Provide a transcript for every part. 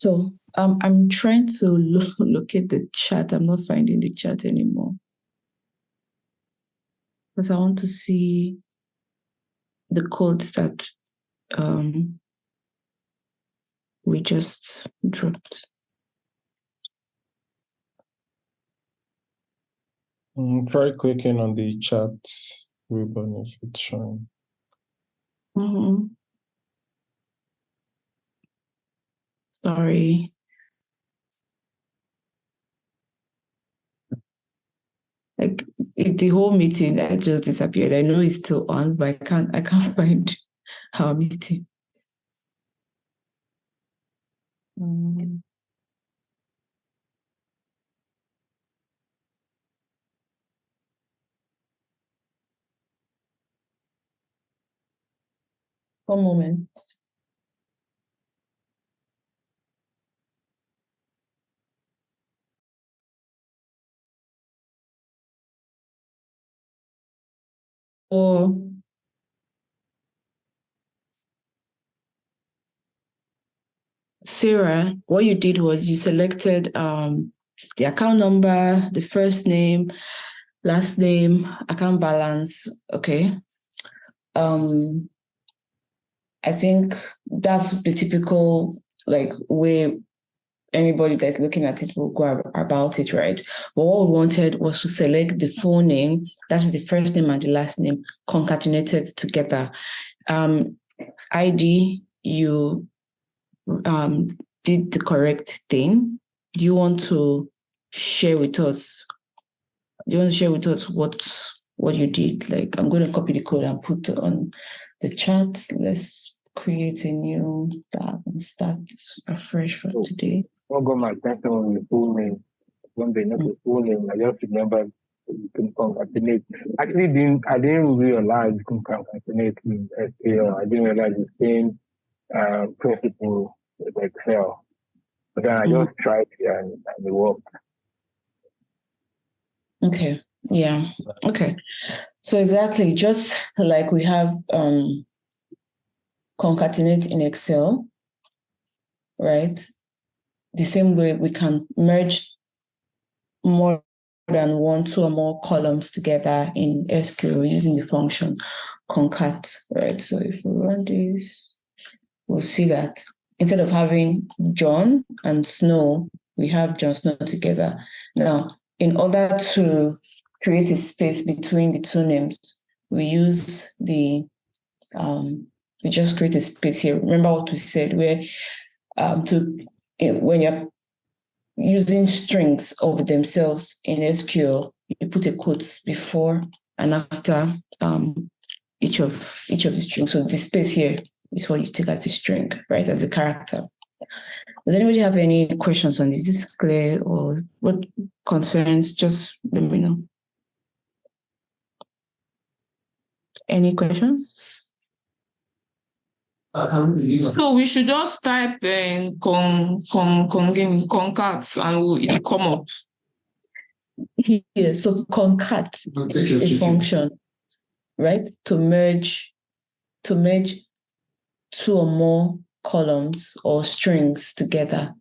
So I'm trying to locate the chat. I'm not finding the chat anymore. Because I want to see the codes that we just dropped. Try clicking on the chat ribbon if it's showing. Sorry. Like the whole meeting, I just disappeared. I know it's still on, but I can't find our meeting. One moment. Or Sarah, what you did was you selected the account number, the first name, last name, account balance. Okay. I think that's the typical like way anybody that's looking at it will go about it, right? But what we wanted was to select the full name, that is the first name and the last name, concatenated together. ID, you did the correct thing. Do you want to share with us? What you did? Like, I'm going to copy the code and put it on the chat. Let's create a new tab and start afresh for today. What got my attention on the full name? When they know the full name, I just remember you can concatenate. Actually, I didn't realize you can concatenate in SQL. I didn't realize the same principle with Excel. But then I just tried it and it worked. Okay. Yeah. Okay. So exactly, just like we have concatenate in Excel, right? The same way we can merge more than two or more columns together in SQL using the function concat, right? So if we run this, we'll see that instead of having John and Snow, we have John Snow together. Now, in order to create a space between the two names, we use we just create a space here. Remember what we said, where when you're using strings of themselves in SQL, you put a quote before and after each of the strings. So the space here is what you take as a string, right, as a character. Does anybody have any questions on this? Is this clear, or what concerns? Just let me know. Any questions? So we should just type in concat and it will come up. Yeah, so concat is a function, right? To merge two or more columns or strings together.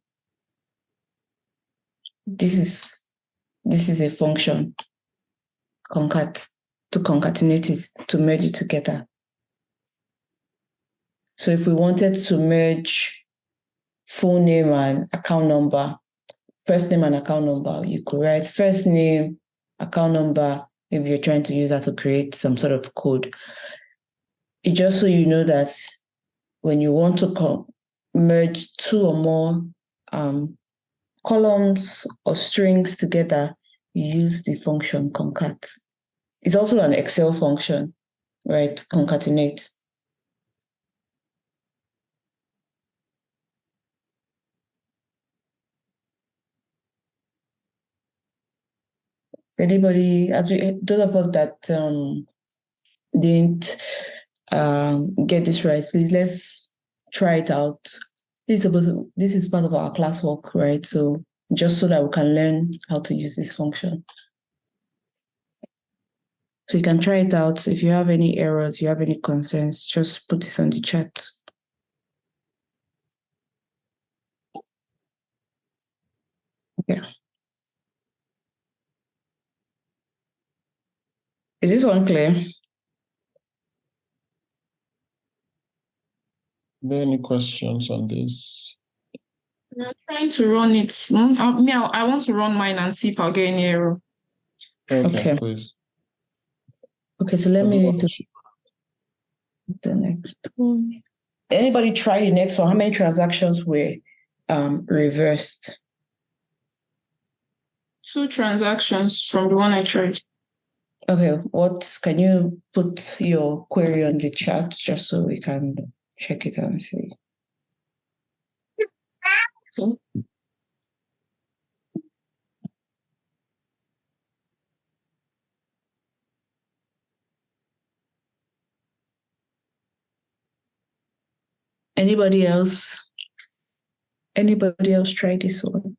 This is a function, concat, to concatenate it, to merge it together. So if we wanted to merge full name and account number, first name and account number, you could write first name, account number. Maybe you're trying to use that to create some sort of code. It's just so you know that when you want to merge two or more columns or strings together, you use the function concat. It's also an Excel function, right? Concatenate. Anybody, those of us that didn't get this right, please let's try it out. This is part of our classwork, right? So just so that we can learn how to use this function. So you can try it out. If you have any errors, you have any concerns, just put this on the chat. Yeah. Is this one clear? Are there any questions on this? I'm trying to run it. I want to run mine and see if I'll get any error. Okay, Okay. please. Okay, so let me do the next one. Anybody try the next one? How many transactions were reversed? 2 transactions from the one I tried. Okay, can you put your query on the chat just so we can check it and see? Okay. Anybody else? Anybody else try this one?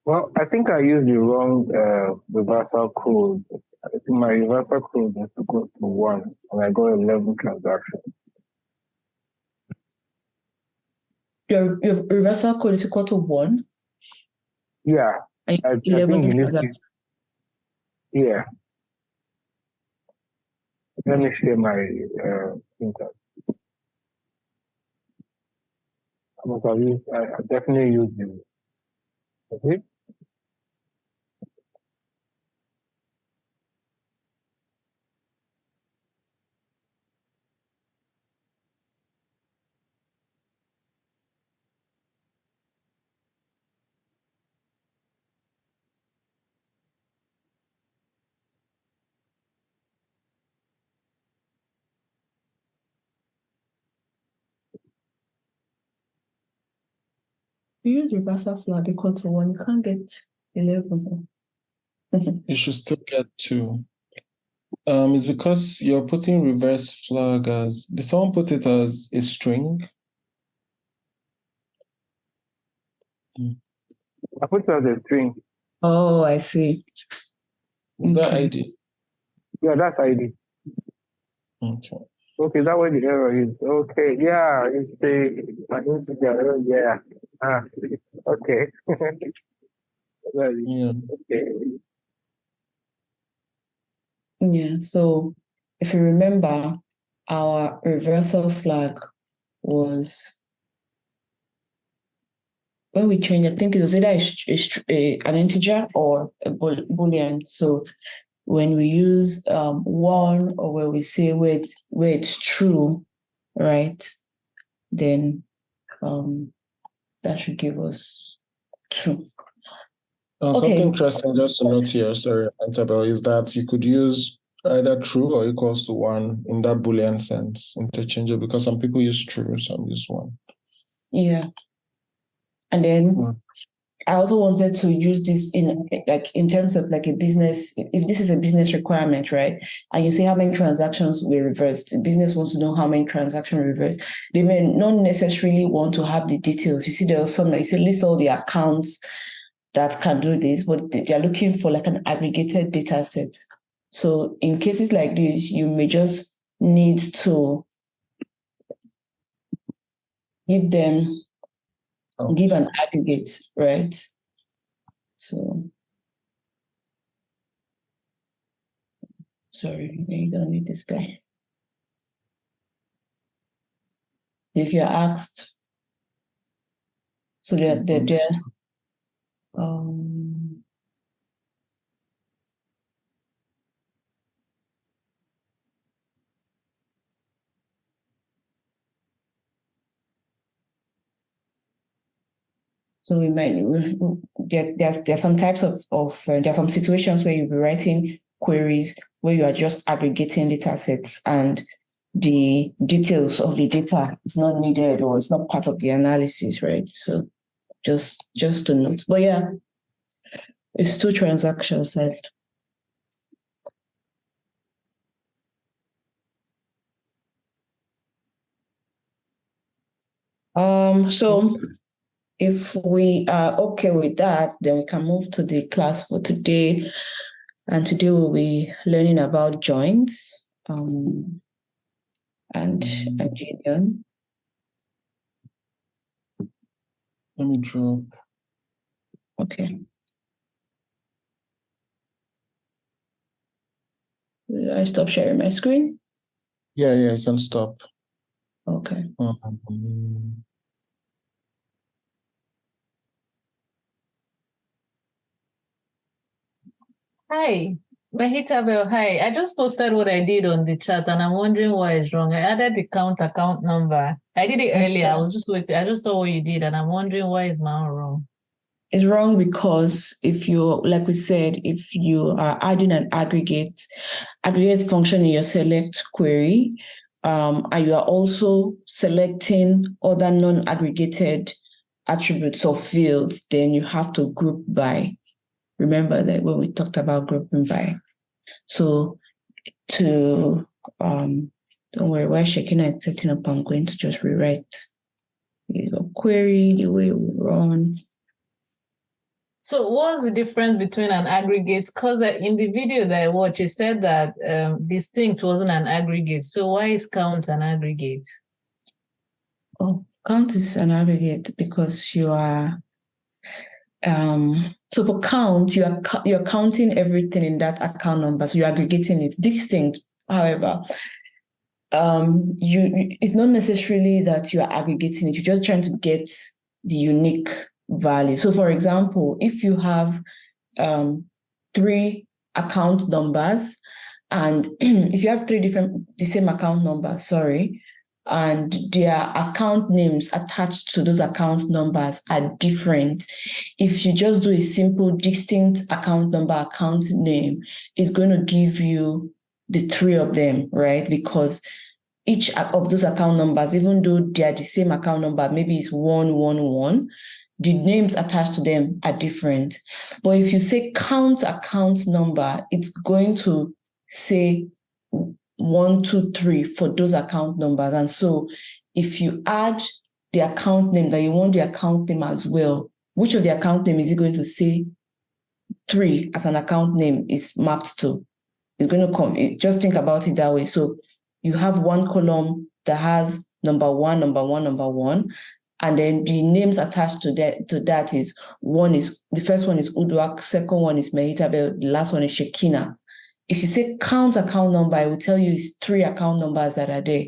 Well, I think I used the wrong reversal code. I think my reversal code was to go to 1, and I got 11 transactions. Your reversal code is equal to 1? Yeah, And I 11 think you need transactions. to, yeah. Let me share my inter. I definitely use it. Okay. You use reversal flag equal to 1, you can't get 11. You should still get 2. It's because you're putting reverse flag as, did someone put it as a string? I put it as a string. Oh, I see. Is that Okay. ID? Yeah, that's ID. Okay. Okay, that way the error is. Okay, yeah, it's I need to get it. Yeah. Okay. Yeah. Okay. Yeah, so if you remember, our reversal flag was when we changed, I think it was either an integer or a boolean. So when we use 1 or where we say where it's true, right? Then that should give us 2. Something Okay. interesting just to note here, sorry, Isabel, is that you could use either true or equals to 1 in that Boolean sense, interchangeable, because some people use true, some use 1. Yeah. And then I also wanted to use this in terms of like a business, if this is a business requirement, right? And you say how many transactions were reversed. The business wants to know how many transactions were reversed. They may not necessarily want to have the details. You see, there are some, like, you say, list all the accounts that can do this, but they're looking for like an aggregated data set. So in cases like this, you may just need to give an aggregate, right? So, sorry, you don't need this guy. If you're asked, so so we might there's some types of there are some situations where you'll be writing queries where you are just aggregating data sets and the details of the data is not needed or it's not part of the analysis, right? So just a note. But yeah, it's 2 transactions. So if we are okay with that, then we can move to the class for today. And today we'll be learning about joins and union. Let me draw. Okay. Did I stop sharing my screen? Yeah, you can stop. Okay. Hi, Mahitabel. Hi, I just posted what I did on the chat and I'm wondering why it's wrong. I added the account number. I did it earlier. I was just waiting. I just saw what you did and I'm wondering why is mine wrong. It's wrong because if you, like we said, if you are adding an aggregate function in your select query, and you are also selecting other non-aggregated attributes or fields, then you have to group by. Remember that when we talked about grouping by. So don't worry, while Shekinah is setting up, I'm going to just rewrite your query the way we run. So what's the difference between an aggregate? Because in the video that I watched, it said that distinct wasn't an aggregate. So why is count an aggregate? Oh, count is an aggregate because you are so for count, you're counting everything in that account number. So you're aggregating it. Distinct, however, it's not necessarily that you are aggregating it. You're just trying to get the unique value. So for example, if you have 3 account numbers, and if you have the same account number, and their account names attached to those account numbers are different, if you just do a simple distinct account number, account name, it's going to give you the 3 of them, right? Because each of those account numbers, even though they are the same account number, maybe it's 111, the names attached to them are different. But if you say count account number, it's going to say 1, 2, 3 for those account numbers. And so if you add the account name that you want the account name as well, which of the account name is it going to say 3 as an account name is mapped to? It's going to come. Just think about it that way. So you have one column that has number 1, and then the names attached to that is the first one is Uduak, second one is Mehitabel, the last one is Shekinah. If you say count account number, I will tell you it's 3 account numbers that are there.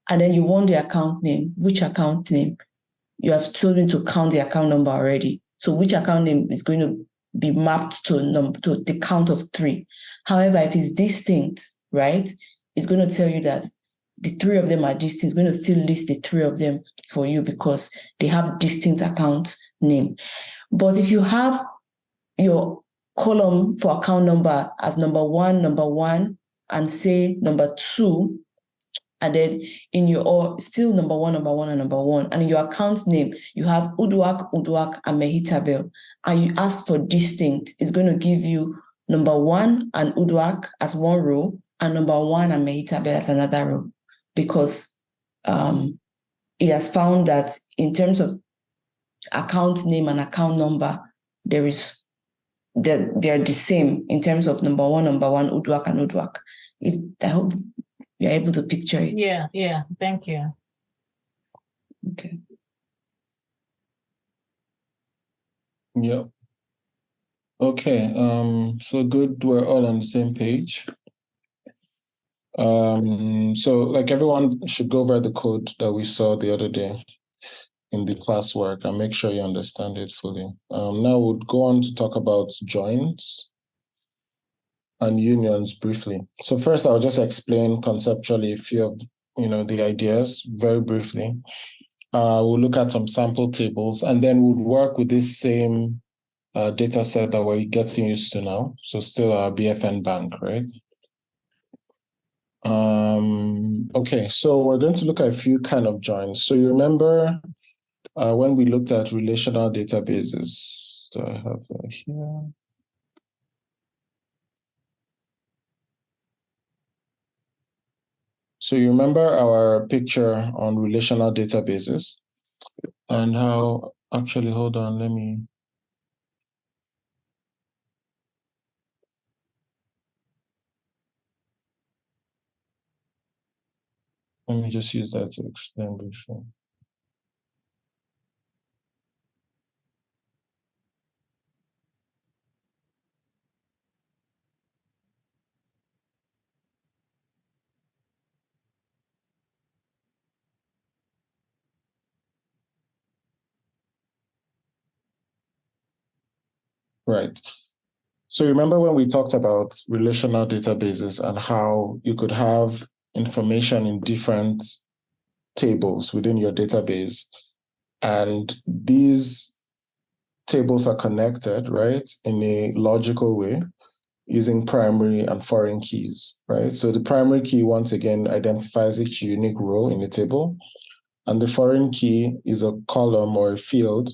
And then you want the account name. Which account name? You have told me to count the account number already. So which account name is going to be mapped to the count of 3? However, if it's distinct, right, it's going to tell you that the 3 of them are distinct. It's going to still list the 3 of them for you because they have distinct account name. But if you have your column for account number as number one, and say number 2, and then in your still number one, and in your account name, you have Uduak, and Mehitabel, and you ask for distinct, it's going to give you number 1 and Uduak as one row, and number 1 and Mehitabel as another row, because it has found that in terms of account name and account number, they're the same in terms of number one, Uduak and Uduak. I hope you're able to picture it. Yeah, thank you. Okay. Yeah. Okay, so good, we're all on the same page. So like everyone should go over the code that we saw the other day in the classwork and make sure you understand it fully. Now we'll go on to talk about joins and unions briefly. So first I'll just explain conceptually a few of the ideas very briefly. We'll look at some sample tables and then we'll work with this same data set that we're getting used to now. So still our BFN bank, right? Okay, so we're going to look at a few kind of joins. So you remember when we looked at relational databases, do I have that here? So you remember our picture on relational databases and how Actually, hold on, let me just use that to explain briefly. Right. So remember when we talked about relational databases and how you could have information in different tables within your database, and these tables are connected, right, in a logical way using primary and foreign keys, right? So the primary key, once again, identifies each unique row in the table, and the foreign key is a column or a field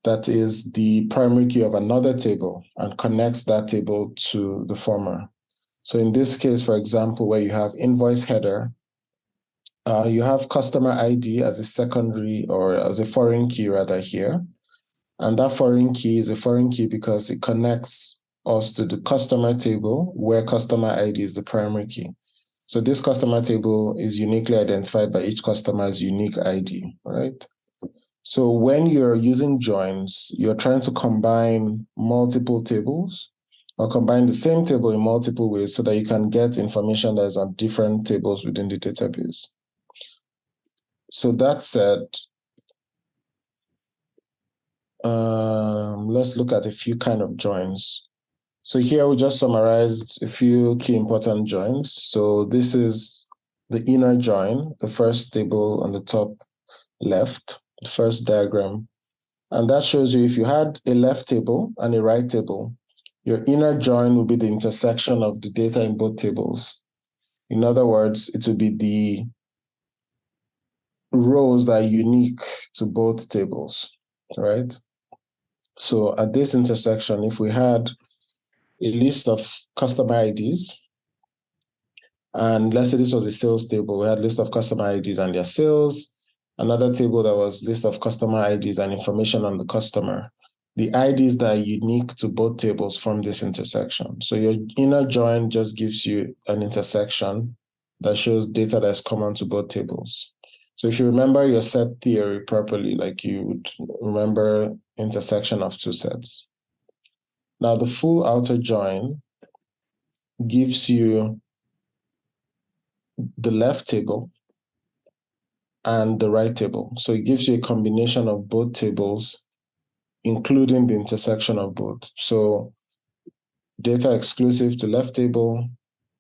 that is the primary key of another table and connects that table to the former. So in this case, for example, where you have invoice header, you have customer ID as a secondary or as a foreign key rather here. And that foreign key is a foreign key because it connects us to the customer table where customer ID is the primary key. So this customer table is uniquely identified by each customer's unique ID, right? So when you're using joins, you're trying to combine multiple tables or combine the same table in multiple ways so that you can get information that is on different tables within the database. So that said, let's look at a few kind of joins. So here we just summarized a few key important joins. So this is the inner join, the first table on the top left, the first diagram. And that shows you if you had a left table and a right table, your inner join will be the intersection of the data in both tables. In other words, it will be the rows that are unique to both tables, right? So at this intersection, if we had a list of customer IDs, and let's say this was a sales table, we had a list of customer IDs and their sales, another table that was list of customer IDs and information on the customer. The IDs that are unique to both tables from this intersection. So your inner join just gives you an intersection that shows data that's common to both tables. So if you remember your set theory properly, like you would remember intersection of two sets. Now the full outer join gives you the left table and the right table. So it gives you a combination of both tables, including the intersection of both. So data exclusive to left table,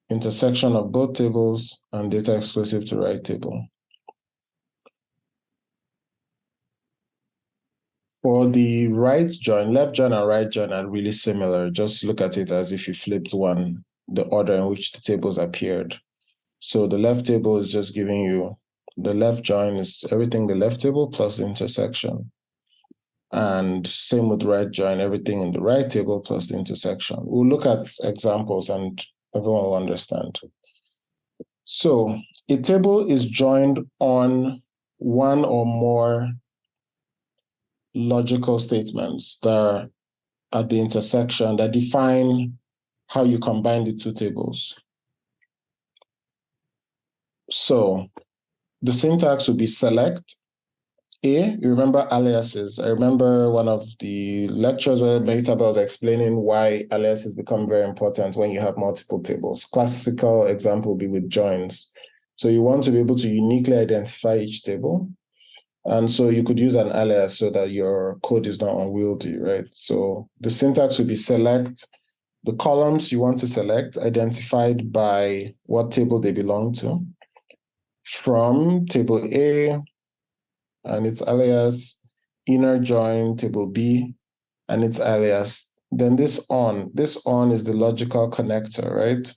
intersection of both tables, and data exclusive to right table. For the right join, left join and right join are really similar. Just look at it as if you flipped one, the order in which the tables appeared. So the left table is just giving you, the left join is everything the left table plus the intersection. And same with right join, everything in the right table plus the intersection. We'll look at examples and everyone will understand. So a table is joined on one or more logical statements that are at the intersection that define how you combine the two tables. So the syntax would be select A. You remember aliases. I remember one of the lectures where Mehitabel was explaining why aliases become very important when you have multiple tables. Classical example would be with joins. So you want to be able to uniquely identify each table. And so you could use an alias so that your code is not unwieldy, right? So the syntax would be select the columns you want to select, identified by what table they belong to, from table A and its alias, inner join table B and its alias. Then this on is the logical connector, right?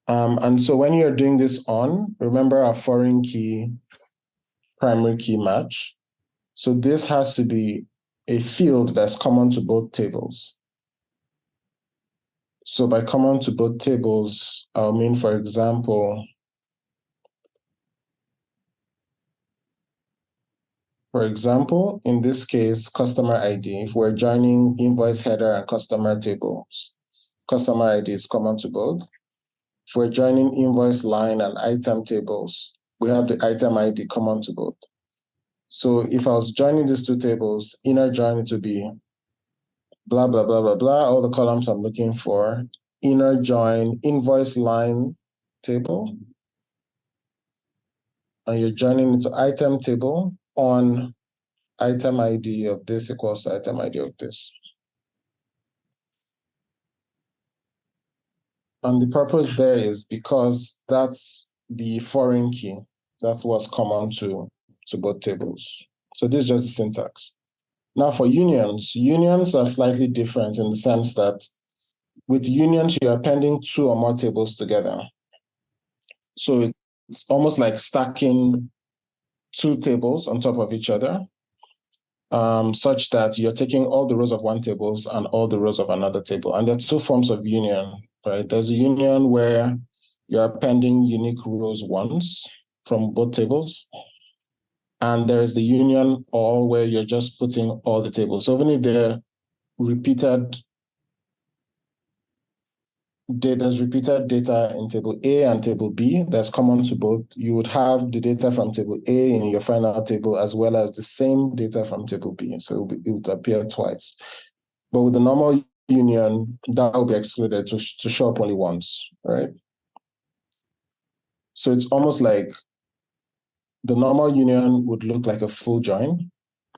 And so when you're doing this on, remember our foreign key, primary key match. So this has to be a field that's common to both tables. So by common to both tables, I'll mean, for example, For example, in this case, customer ID, if we're joining invoice header and customer tables, customer ID is common to both. If we're joining invoice line and item tables, we have the item ID common to both. So if I was joining these two tables, inner join to be blah, blah, blah, blah, blah, all the columns I'm looking for, inner join invoice line table, and you're joining into item table on item ID of this equals to item ID of this. And the purpose there is because that's the foreign key. That's what's common to both tables. So this is just the syntax. Now for unions, unions are slightly different in the sense that with unions, you're appending two or more tables together. So it's almost like stacking two tables on top of each other, such that you're taking all the rows of one table and all the rows of another table. And there are two forms of union, right? There's a union where you're appending unique rows once from both tables. And there's the union all where you're just putting all the tables. So even if they're repeated, there's repeated data in table A and table B that's common to both. You would have the data from table A in your final table as well as the same data from table B. So it would appear twice. But with the normal union, that will be excluded to show up only once, right? So it's almost like the normal union would look like a full join,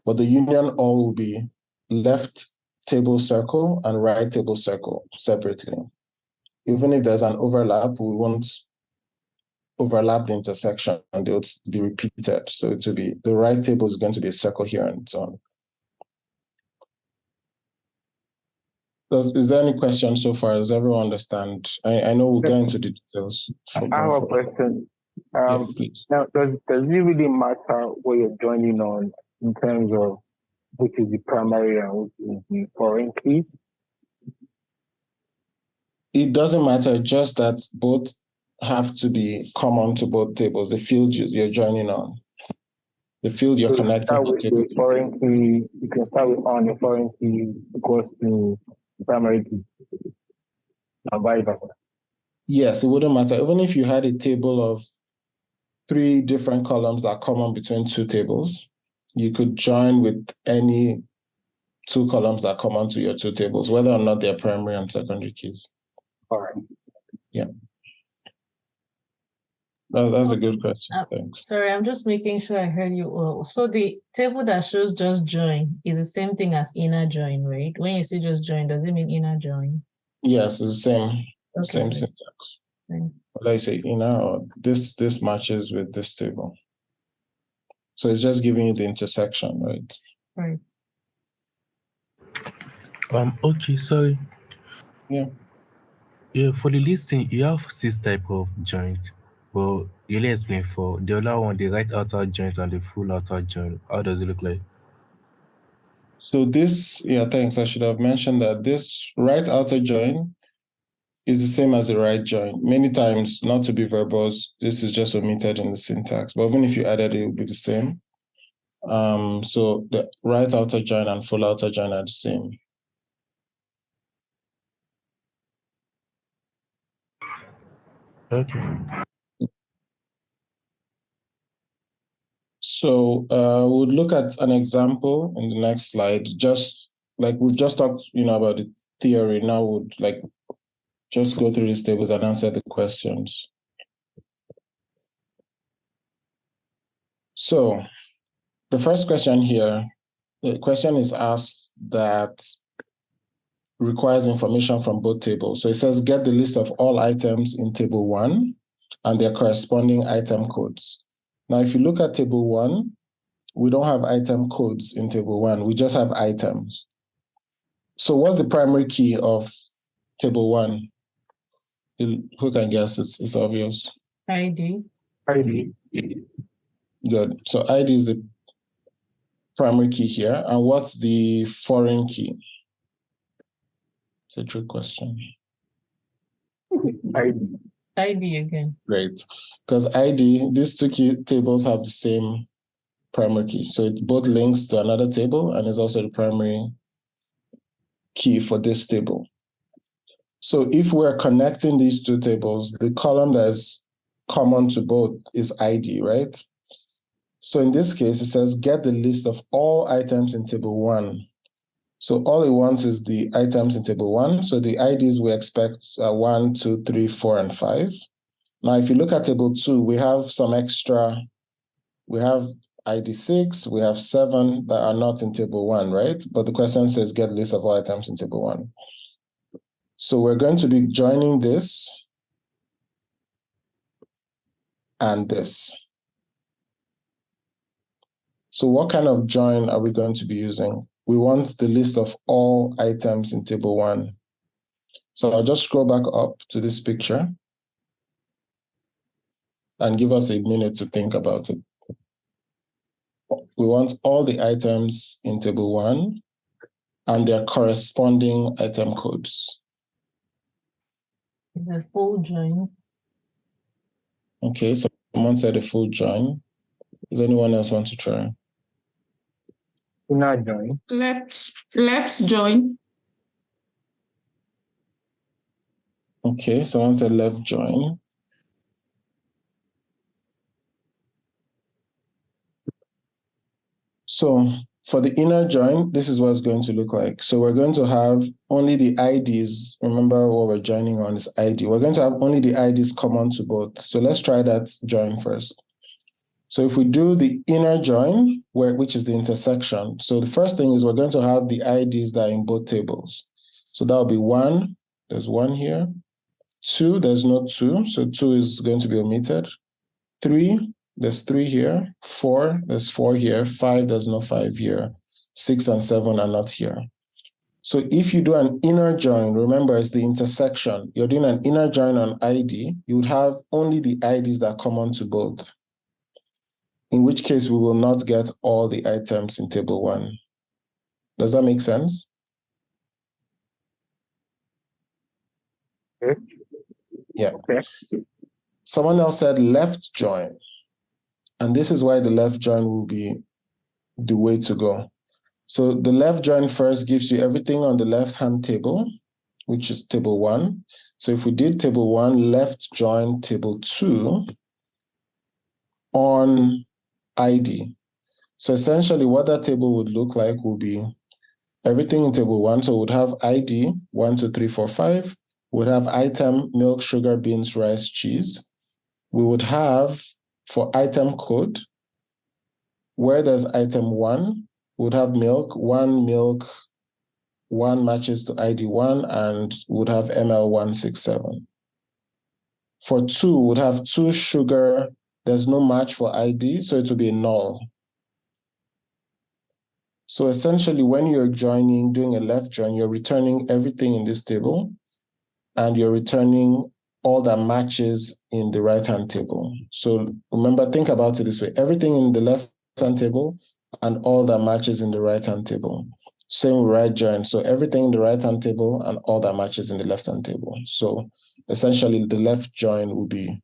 but the union all will be left table circle and right table circle separately. Even if there's an overlap, we won't overlap the intersection and they'll be repeated. So it will be, the right table is going to be a circle here and so on. Is there any question so far? Does everyone understand? I know we'll get into the details. I have a question. Yeah, please. Now, does it really matter what you're joining on in terms of which is the primary and which is the foreign key? It doesn't matter, just that both have to be common to both tables, the field you're joining on. The field you're connecting with the foreign key, you can start with on the foreign key equals to the primary key. And vice versa. Yes, it wouldn't matter. Even if you had a table of 3 different columns that are common between 2 tables, you could join with any 2 columns that are common to your 2 tables, whether or not they're primary and secondary keys. All right. Yeah. That's a good question. Thanks. Sorry, I'm just making sure I heard you well. So the table that shows just join is the same thing as inner join, right? When you say just join, does it mean inner join? Yes, it's the same. Okay, same syntax. Whether I say inner or this matches with this table. So it's just giving you the intersection, right? Right. Okay, sorry. Yeah. Yeah, for the listing, you have 6 types of joint. Well, you only explain for the other one, the right outer joint and the full outer joint. How does it look like? So this, thanks. I should have mentioned that this right outer join is the same as the right join. Many times, not to be verbose, this is just omitted in the syntax. But even if you added it, it would be the same. So the right outer join and full outer join are the same. Okay. So we'll look at an example in the next slide. Just like we've just talked, about the theory. Now we'd just go through these tables and answer the questions. So the first question here, the question is asked that requires information from both tables. So it says, get the list of all items in table 1 and their corresponding item codes. Now, if you look at table 1, we don't have item codes in table 1. We just have items. So what's the primary key of table 1? Who can guess? It's obvious. ID. Good. So ID is the primary key here. And what's the foreign key? It's a trick question. ID again. Great. Because ID, these 2 key tables have the same primary key. So it both links to another table and is also the primary key for this table. So if we're connecting these two tables, the column that is common to both is ID, right? So in this case, it says get the list of all items in table 1. So all it wants is the items in table 1. So the IDs we expect are 1, 2, 3, 4, and 5. Now, if you look at table 2, we have some extra. We have ID 6, we have 7 that are not in table 1, right? But the question says get list of all items in table 1. So we're going to be joining this and this. So what kind of join are we going to be using? We want the list of all items in table 1. So I'll just scroll back up to this picture and give us a minute to think about it. We want all the items in table 1 and their corresponding item codes. It's a full join. Okay, so someone said a full join. Does anyone else want to try? Inner join. Left join. Okay, someone said left join. So for the inner join, this is what it's going to look like. So we're going to have only the IDs. Remember what we're joining on is ID. We're going to have only the IDs common to both. So let's try that join first. So if we do the inner join, which is the intersection. So the first thing is we're going to have the IDs that are in both tables. So that will be 1, there's 1 here. 2, there's no 2, so 2 is going to be omitted. 3, there's 3 here. 4, there's 4 here. 5, there's no 5 here. 6 and 7 are not here. So if you do an inner join, remember it's the intersection. You're doing an inner join on ID, you would have only the IDs that are common to both. In which case we will not get all the items in table 1. Does that make sense? Okay. Yeah. Okay. Someone else said left join. And this is why the left join will be the way to go. So the left join first gives you everything on the left-hand table, which is table 1. So if we did table 1, left join table 2 on ID. So essentially what that table would look like will be everything in table 1. So we would have ID 1, 2, 3, 4, 5. We would have item milk, sugar, beans, rice, cheese. We would have for item code, where there's item 1, we would have milk, 1 matches to ID 1 and would have ML167. For 2, we would have 2 sugar, there's no match for ID, so it will be a null. So essentially, when you're joining, doing a left join, you're returning everything in this table, and you're returning all that matches in the right-hand table. So remember, think about it this way. Everything in the left-hand table and all that matches in the right-hand table. Same with right join. So everything in the right-hand table and all that matches in the left-hand table. So essentially, the left join will be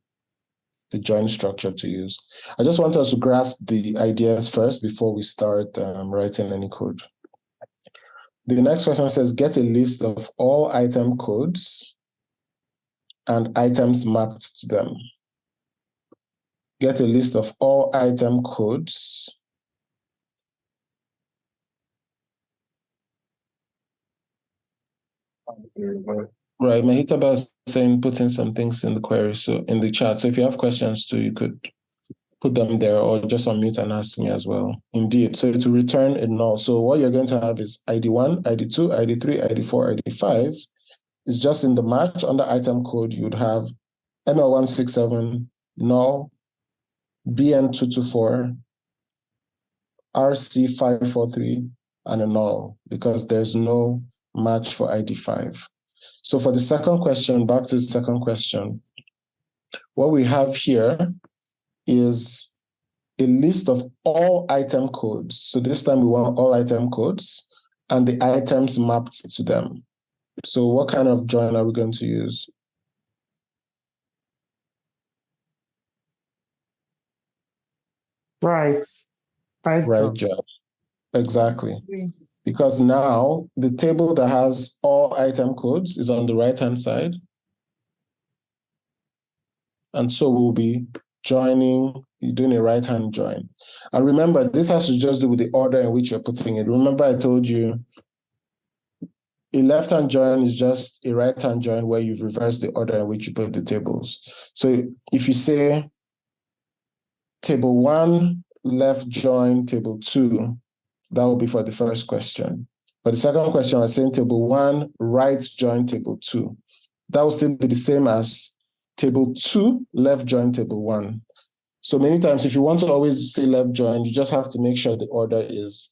the join structure to use. I just want us to grasp the ideas first before we start writing any code. The next question says, get a list of all item codes and items mapped to them. Get a list of all item codes right. Mahitaba is saying put in some things in the query, so in the chat. So if you have questions too, you could put them there or just unmute and ask me as well. Indeed. So to return a null. So what you're going to have is ID1, ID2, ID3, ID4, ID5 is just in the match under item code. You'd have ML167, null, BN224, RC543, and a null because there's no match for ID5. So for the second question, back to the second question, what we have here is a list of all item codes. So this time we want all item codes and the items mapped to them. So what kind of join are we going to use? Right. right join. Exactly. Because now the table that has all item codes is on the right-hand side. And so we'll be joining, you're doing a right-hand join. And remember, this has to just do with the order in which you're putting it. Remember, I told you a left-hand join is just a right-hand join where you've reversed the order in which you put the tables. So if you say table 1, left join table 2, that will be for the first question. For the second question, we're saying table 1, right join table 2. That will still be the same as table 2, left join table 1. So many times, if you want to always say left join, you just have to make sure the order is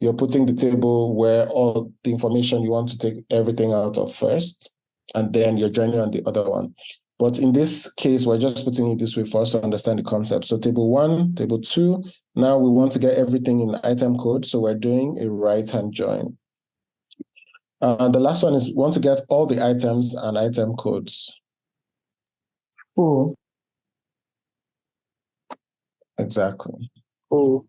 you're putting the table where all the information you want to take everything out of first, and then you're joining on the other one. But in this case, we're just putting it this way for us to understand the concept. So table 1, table 2, now we want to get everything in item code, so we're doing a right-hand join. And the last one is we want to get all the items and item codes. Full. Exactly. Oh,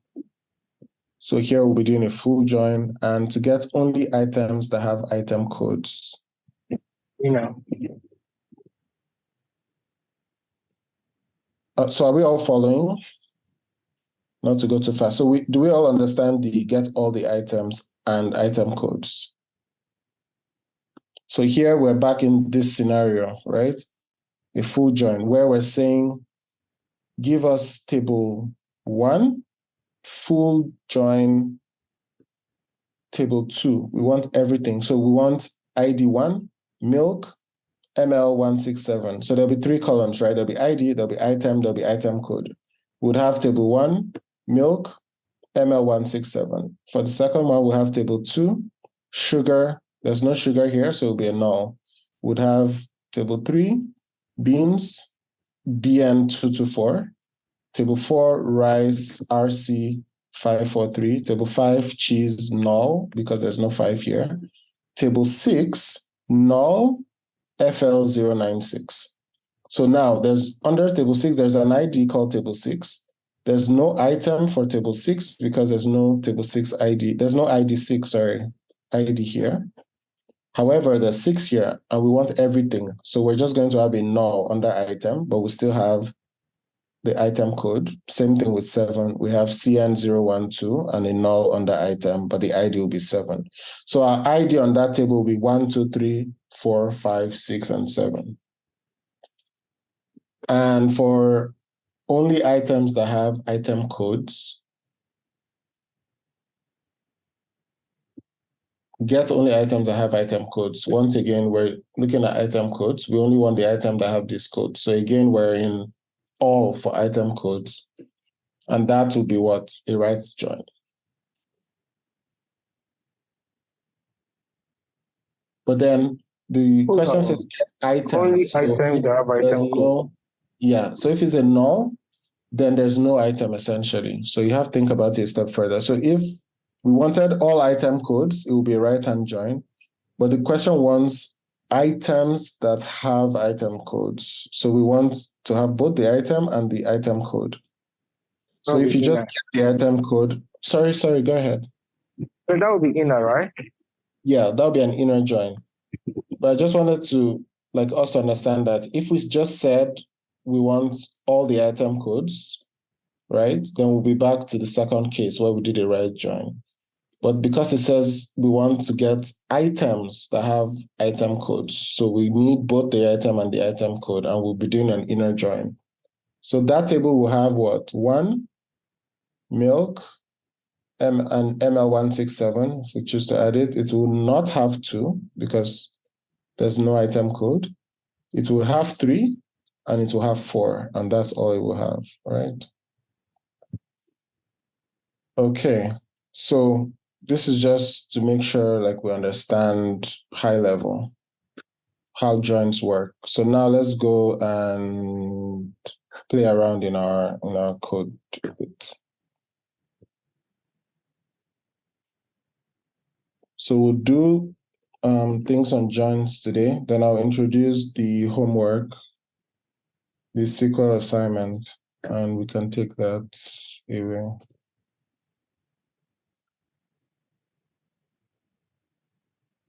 So here we'll be doing a full join, and to get only items that have item codes. So are we all following? Not to go too fast. So do we all understand the get all the items and item codes? So here we're back in this scenario, right? A full join where we're saying, give us table 1, full join table 2. We want everything. So we want ID 1, milk, ML167. So there'll be 3 columns, right? There'll be ID, there'll be item, there'll be item code. We'd have table 1, milk, ML167. For the second one, we'll have table 2, sugar. There's no sugar here, so it'll be a null. We'd have table 3, beans, BN224. Table 4, rice, RC543. Table 5, cheese, null, because there's no 5 here. Table 6, null, FL096. So now there's under table 6, there's an ID called table 6. There's no item for table 6 because there's no table 6 ID. There's no ID 6, ID here. However, there's 6 here and we want everything. So we're just going to have a null under item, but we still have the item code. Same thing with 7. We have CN012 and a null under item, but the ID will be 7. So our ID on that table will be 1, 2, 3, 4, 5, 6, and 7. And for only items that have item codes, get only items that have item codes. Once again, we're looking at item codes. We only want the item that have this code. So again, we're in all for item codes. And that will be what? A right join. But then the question says get items. Only so items that have item code. Yeah, so if it's a null, then there's no item essentially. So you have to think about it a step further. So if we wanted all item codes, it will be a right-hand join. But the question wants items that have item codes. So we want to have both the item and the item code. So if you just get the item code, sorry, go ahead. So that would be inner, right? Yeah, that would be an inner join. But I just wanted to us to understand that if we just said we want all the item codes, right, then we'll be back to the second case where we did a right join. But because it says we want to get items that have item codes, so we need both the item and the item code, and we'll be doing an inner join. So that table will have what? 1, milk, and ML167. If we choose to add it, it will not have 2 because there's no item code. It will have 3 and it will have 4, and that's all it will have, right? Okay, so this is just to make sure we understand high level how joins work. So now let's go and play around in our code a bit. So we'll do things on joins today. Then I'll introduce the homework, the SQL assignment, and we can take that away.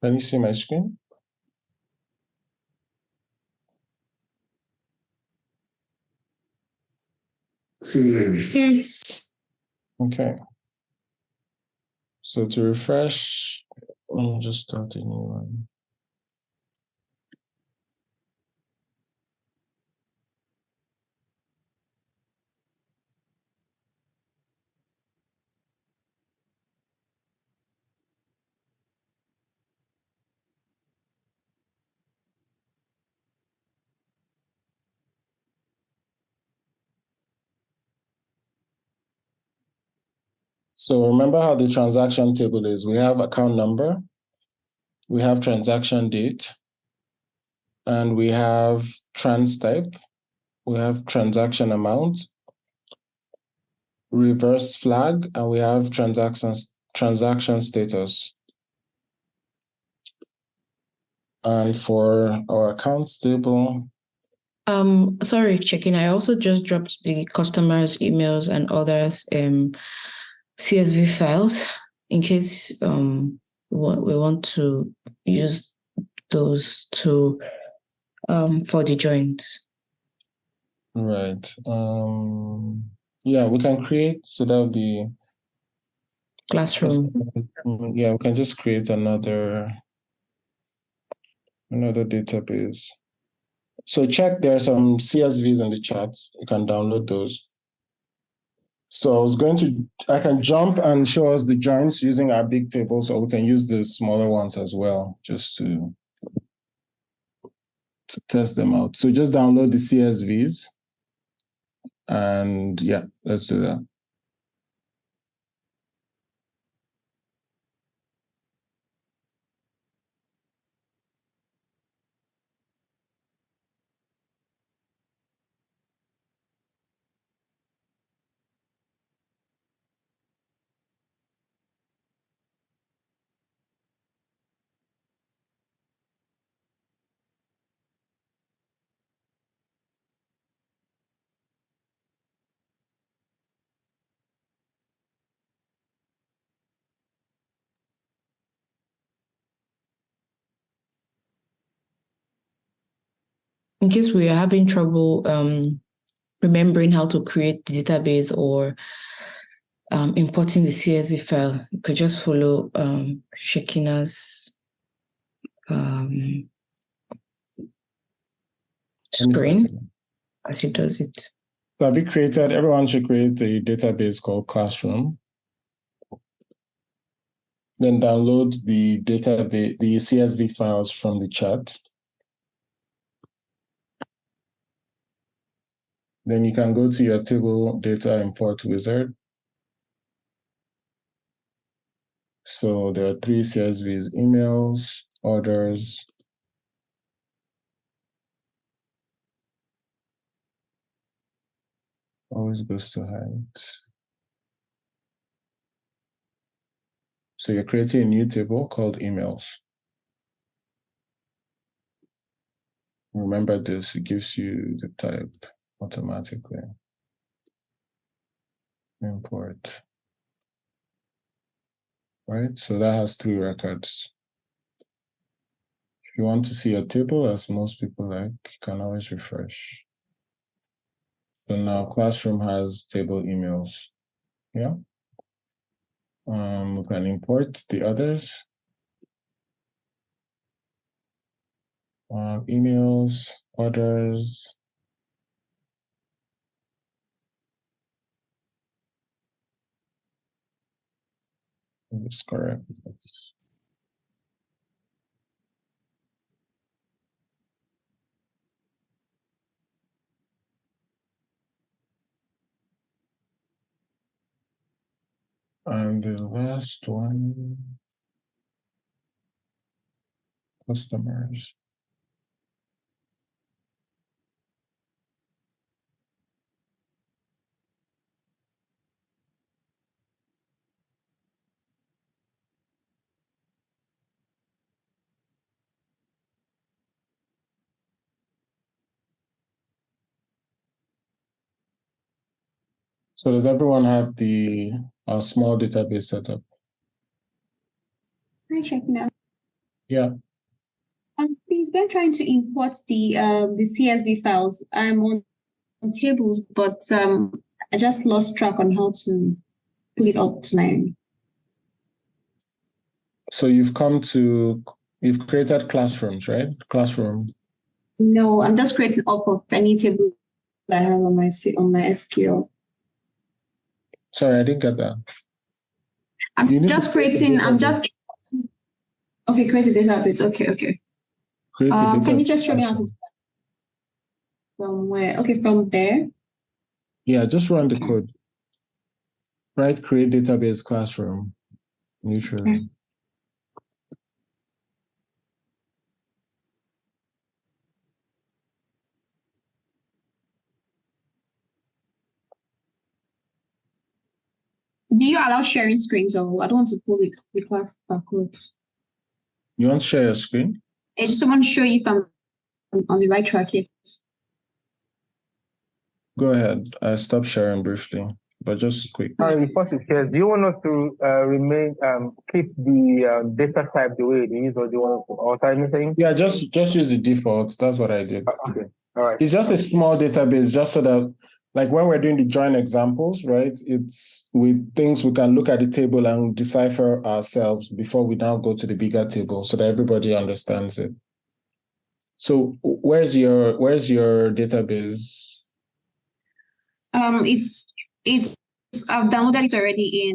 Can you see my screen? Yes. Okay. So to refresh, let me just start a new one. So remember how the transaction table is. We have account number, we have transaction date, and we have trans type, we have transaction amount, reverse flag, and we have transaction status. And for our accounts table, sorry, checking. I also just dropped the customers' emails and others CSV files in case we want to use those to for the joins. right. Yeah, we can create, so that'll be Classroom. Yeah, we can just create another database. So check, there are some CSVs in the chat. You can download those. So I can jump and show us the joins using our big tables, or we can use the smaller ones as well, just to test them out. So just download the CSVs, and yeah, let's do that. In case we are having trouble remembering how to create the database or importing the CSV file, you could just follow Shekinah's screen as he does it. So have you created, everyone should create a database called Classroom. Then download the database, the CSV files from the chat. Then you can go to your table data import wizard. So there are 3 CSVs: emails, orders, always goes to hide. So you're creating a new table called emails. Remember this, it gives you the type automatically. Import. Right, so that has 3 records. If you want to see a table, as most people like, you can always refresh. So now Classroom has table emails. Yeah. We can import the others. Emails, orders. Let's correct this. And the last one, customers. So does everyone have a small database setup? Hi, Shekinah. Yeah. Please, when trying to import the CSV files, I'm on tables, but I just lost track on how to pull it up to my. So you've created classrooms, right? Classroom. No, I'm just creating up of any table I have on my SQL. Sorry, I didn't get that. I'm just creating. Okay, create a database. Okay. Create a database. Can you just show me how to start? From where? Okay, from there. Yeah, just run the code. Right, create database classroom. Neutral. Okay. Do you allow sharing screens, or I don't want to pull it the class backwards? You want to share your screen? I just want to show you if I'm on the right track. Yes. Go ahead. I stopped sharing briefly, but just quick. Before you share, do you want us to keep the data type the way it is, or do you want us to alter anything? Yeah, just use the defaults. That's what I did. Okay. All right. It's just a small database, just so that, like when we're doing the join examples, right? It's with things we can look at the table and decipher ourselves before we now go to the bigger table, so that everybody understands it. So where's your database? It's I've downloaded it already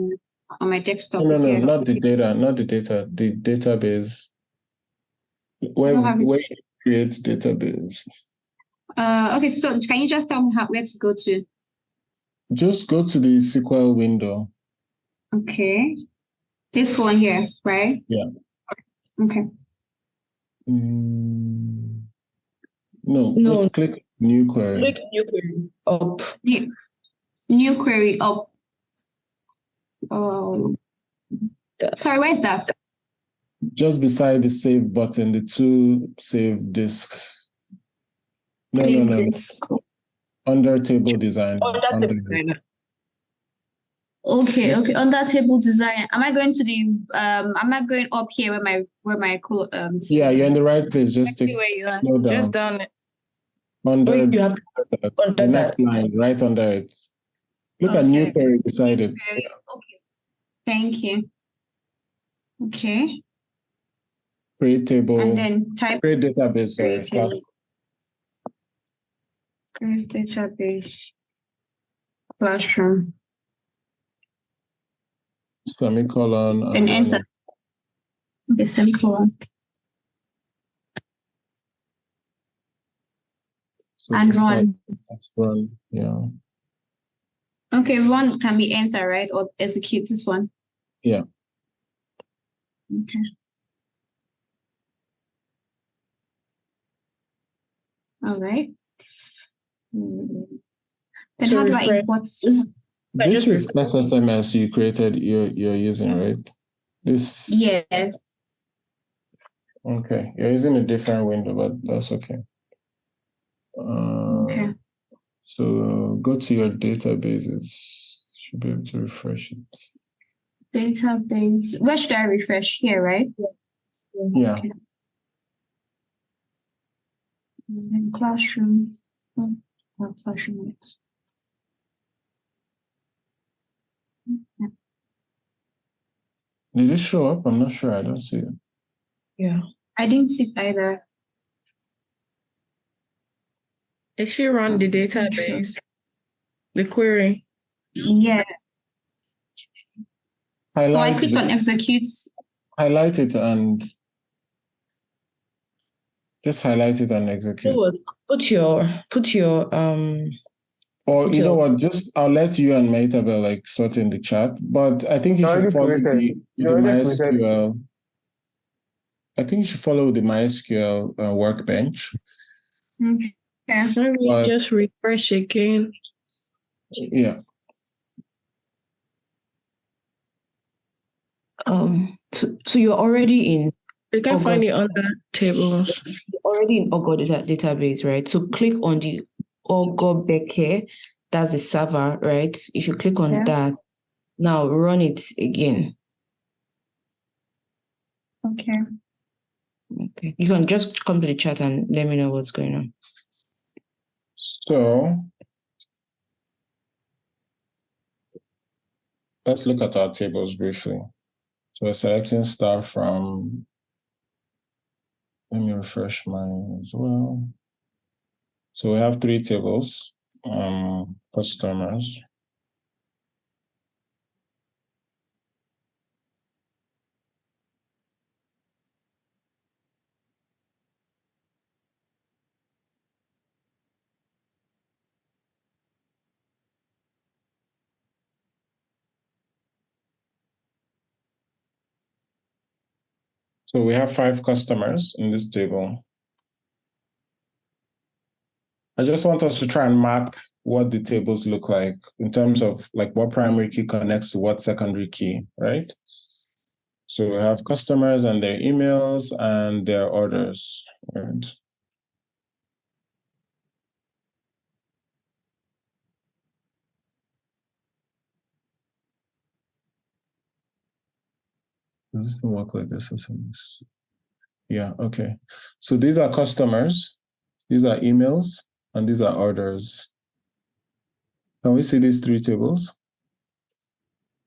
on my desktop. No, not the data, the database. Where you create database? Okay, so can you just tell me where to go to? Just go to the SQL window. Okay. This one here, right? Yeah. Okay. No. Click new query. Click new query up. New query up. Sorry, where's that? Just beside the save button, the two save disks. No. Under table design. Under table design. Okay. On that table design, am I going to the am I going up here where my code Yeah, you're in the right place. Just Exactly where you are. slow down. Just down it. Under You have the next line, right under it. Look at new query beside it. Okay. Thank you. Okay. Create table. And then type create database. Create database. Classroom. Semicolon. And answer. The semicolon. So and run. Run. Yeah. Okay, run can be answer, right? Or execute this one. Yeah. Okay. All right. Then So how do I refresh. import? This is SSMS you created. You're using, right? This. Yes. Okay, you're using a different window, but that's okay. Okay. So go to your databases. Should be able to refresh it. Database. Where should I refresh? Here, right? Yeah. Okay. And then classroom. Classroom. Yeah. Did it show up? I'm not sure. I don't see it. Yeah. I didn't see it either. If she run the database, the query. Yeah. So I clicked on execute. Highlight it and just highlight it and execute. Put your Or you know what? I'll let you and Maitabel sort in the chat. But I think you should follow the MySQL. I think you should follow the MySQL workbench. Okay. Maybe just refresh again. Yeah. So you're already in. You can find it on the tables. You're already in Ogo database, right? So click on the Ogo Beke. That's the server, right? If you click on that, now run it again. Okay. Okay. You can just come to the chat and let me know what's going on. So let's look at our tables briefly. So we're selecting stuff from, let me refresh mine as well. So we have 3 tables, customers. So we have 5 customers in this table. I just want us to try and map what the tables look like in terms of like what primary key connects to what secondary key, right? So we have customers and their emails and their orders, right? Does this work like this or something? Yeah, okay. So these are customers, these are emails, and these are orders. Can we see these 3 tables?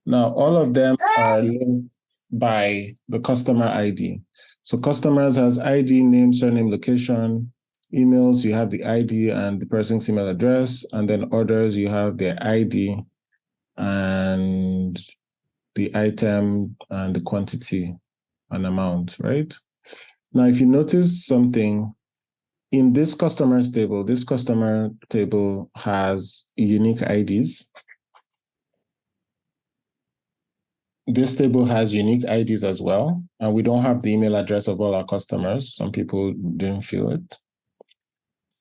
Now, all of them are linked by the customer ID. So customers has ID, name, surname, location. Emails, you have the ID and the person's email address. And then orders, you have their ID and the item and the quantity and amount, right? Now, if you notice something, in this customer table has unique IDs. This table has unique IDs as well, and we don't have the email address of all our customers. Some people didn't feel it.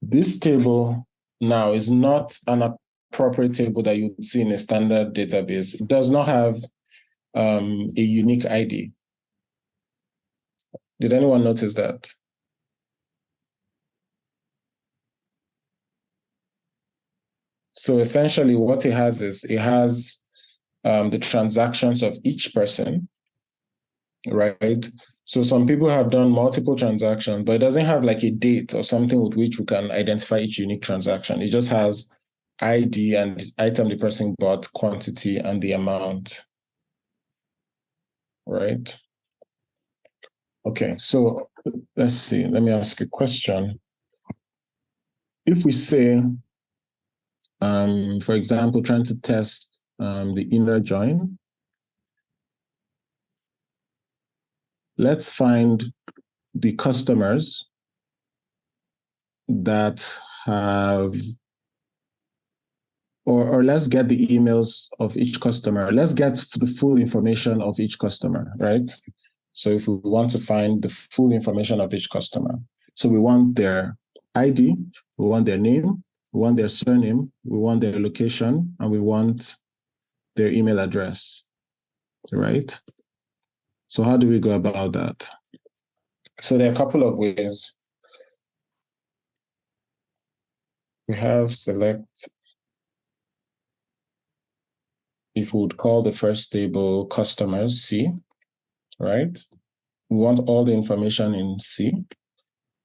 This table now is not an appropriate table that you would see in a standard database. It does not have a unique ID. Did anyone notice that? So essentially what it has is it has the transactions of each person, right? So some people have done multiple transactions, but it doesn't have like a date or something with which we can identify each unique transaction. It just has ID and the item the person bought, quantity, and the amount, right? Okay, so let's see. Let me ask a question. If we say, for example, trying to test the inner join, let's find the customers that have, or let's get the emails of each customer. Let's get the full information of each customer, right? So if we want to find the full information of each customer, so we want their ID, we want their name, we want their surname, we want their location, and we want their email address, right? So how do we go about that? So there are a couple of ways. We have select, if we would call the first table customers C, right? We want all the information in C.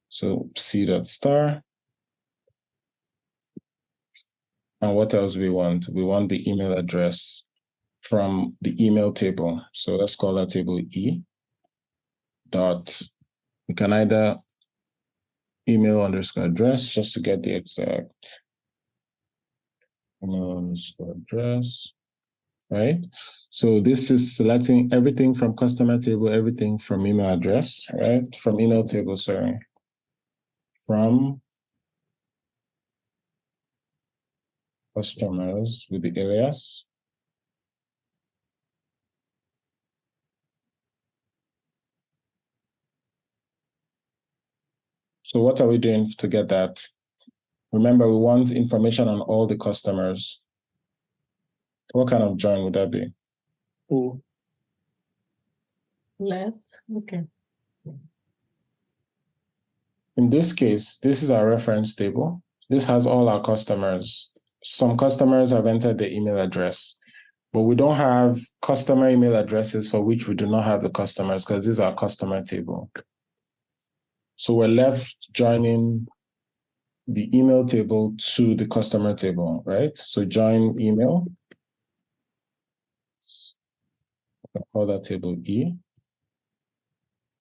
So C.star. And what else we want? We want the email address from the email table. So let's call that table E. Dot, we can either email underscore address just to get the exact email underscore address, right? So this is selecting everything from customer table, everything from email address, right? From email table, sorry. From customers with the alias. So what are we doing to get that? Remember, we want information on all the customers. What kind of join would that be? Left, okay. In this case, this is our reference table. This has all our customers. Some customers have entered the email address, but we don't have customer email addresses for which we do not have the customers because this is our customer table. So we're left joining the email table to the customer table, right? So join email. I'll call that table E.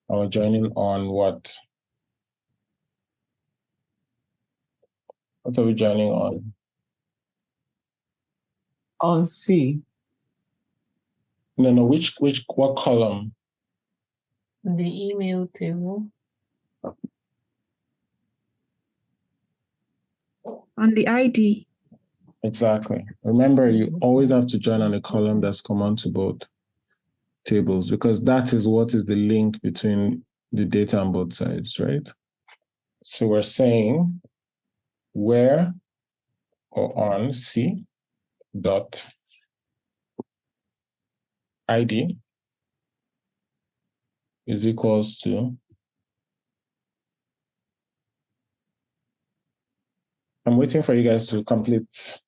And we're joining on what? What are we joining on? On C. No, what column? The email table. On the ID. Exactly. Remember, you always have to join on a column that's common to both tables, because that is what is the link between the data on both sides, right? So we're saying where or on C dot ID is equals to, I'm waiting for you guys to complete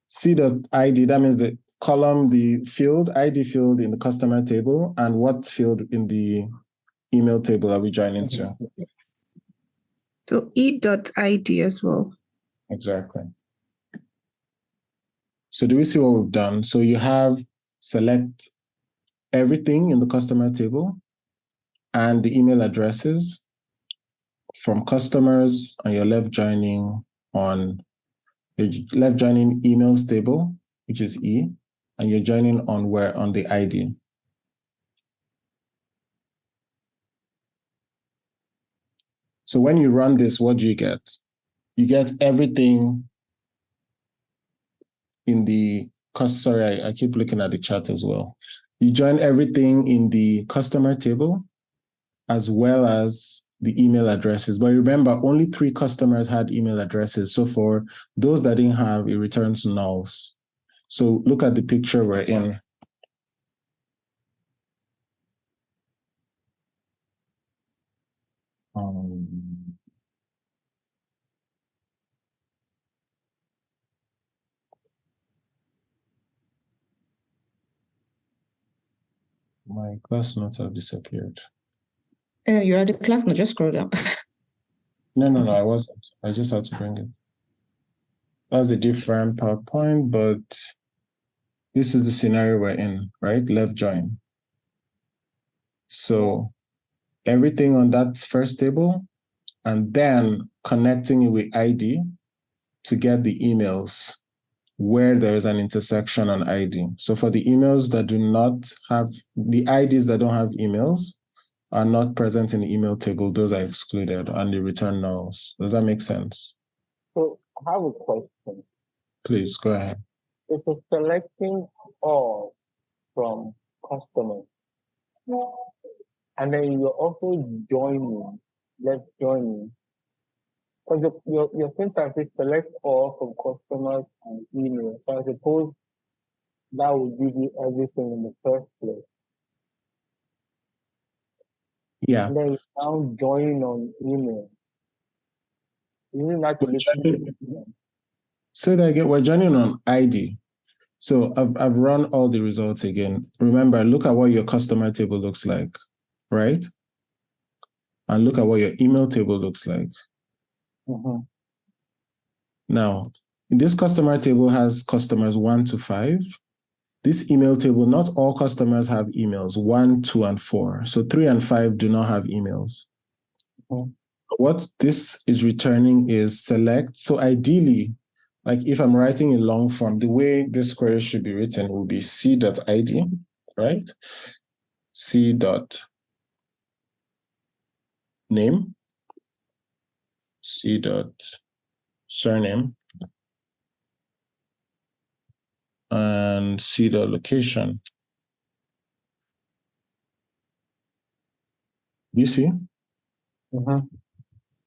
C.ID. That means the column, the field, ID field in the customer table, and what field in the email table are we joining to? So E.ID as well. Exactly. So do we see what we've done? So you have select everything in the customer table and the email addresses from customers, and you're left joining emails table, which is E, and you're joining on where? On the ID. So when you run this, what do you get? You get everything in the sorry, I keep looking at the chat as well. You join everything in the customer table as well as the email addresses. But remember, only 3 customers had email addresses. So for those that didn't have, it returns nulls. So look at the picture we're in. My class notes have disappeared. You had the class note, just scroll down. No, I wasn't. I just had to bring it. That's a different PowerPoint, but this is the scenario we're in, right? Left join. So everything on that first table, and then connecting it with ID to get the emails where there is an intersection on ID. So for the emails that do not have, the IDs that don't have emails are not present in the email table, those are excluded and they return nulls. Does that make sense? So I have a question. Please, go ahead. If it's selecting all from customers, and then you're also joining, left joining, because your syntax is select all from customers and email. So I suppose that would give you everything in the first place. Yeah. And then you now join on email. Isn't that So that again, we're joining on ID. So I've run all the results again. Remember, look at what your customer table looks like, right? And look at what your email table looks like. Mm-hmm. Now, this customer table has customers 1 to 5. This email table, not all customers have emails, 1, 2, and 4. So 3 and 5 do not have emails. Mm-hmm. What this is returning is select. So ideally, like if I'm writing in long form, the way this query should be written will be c.id, right? c.name, c.surname, and c.location. You see? Mm-hmm.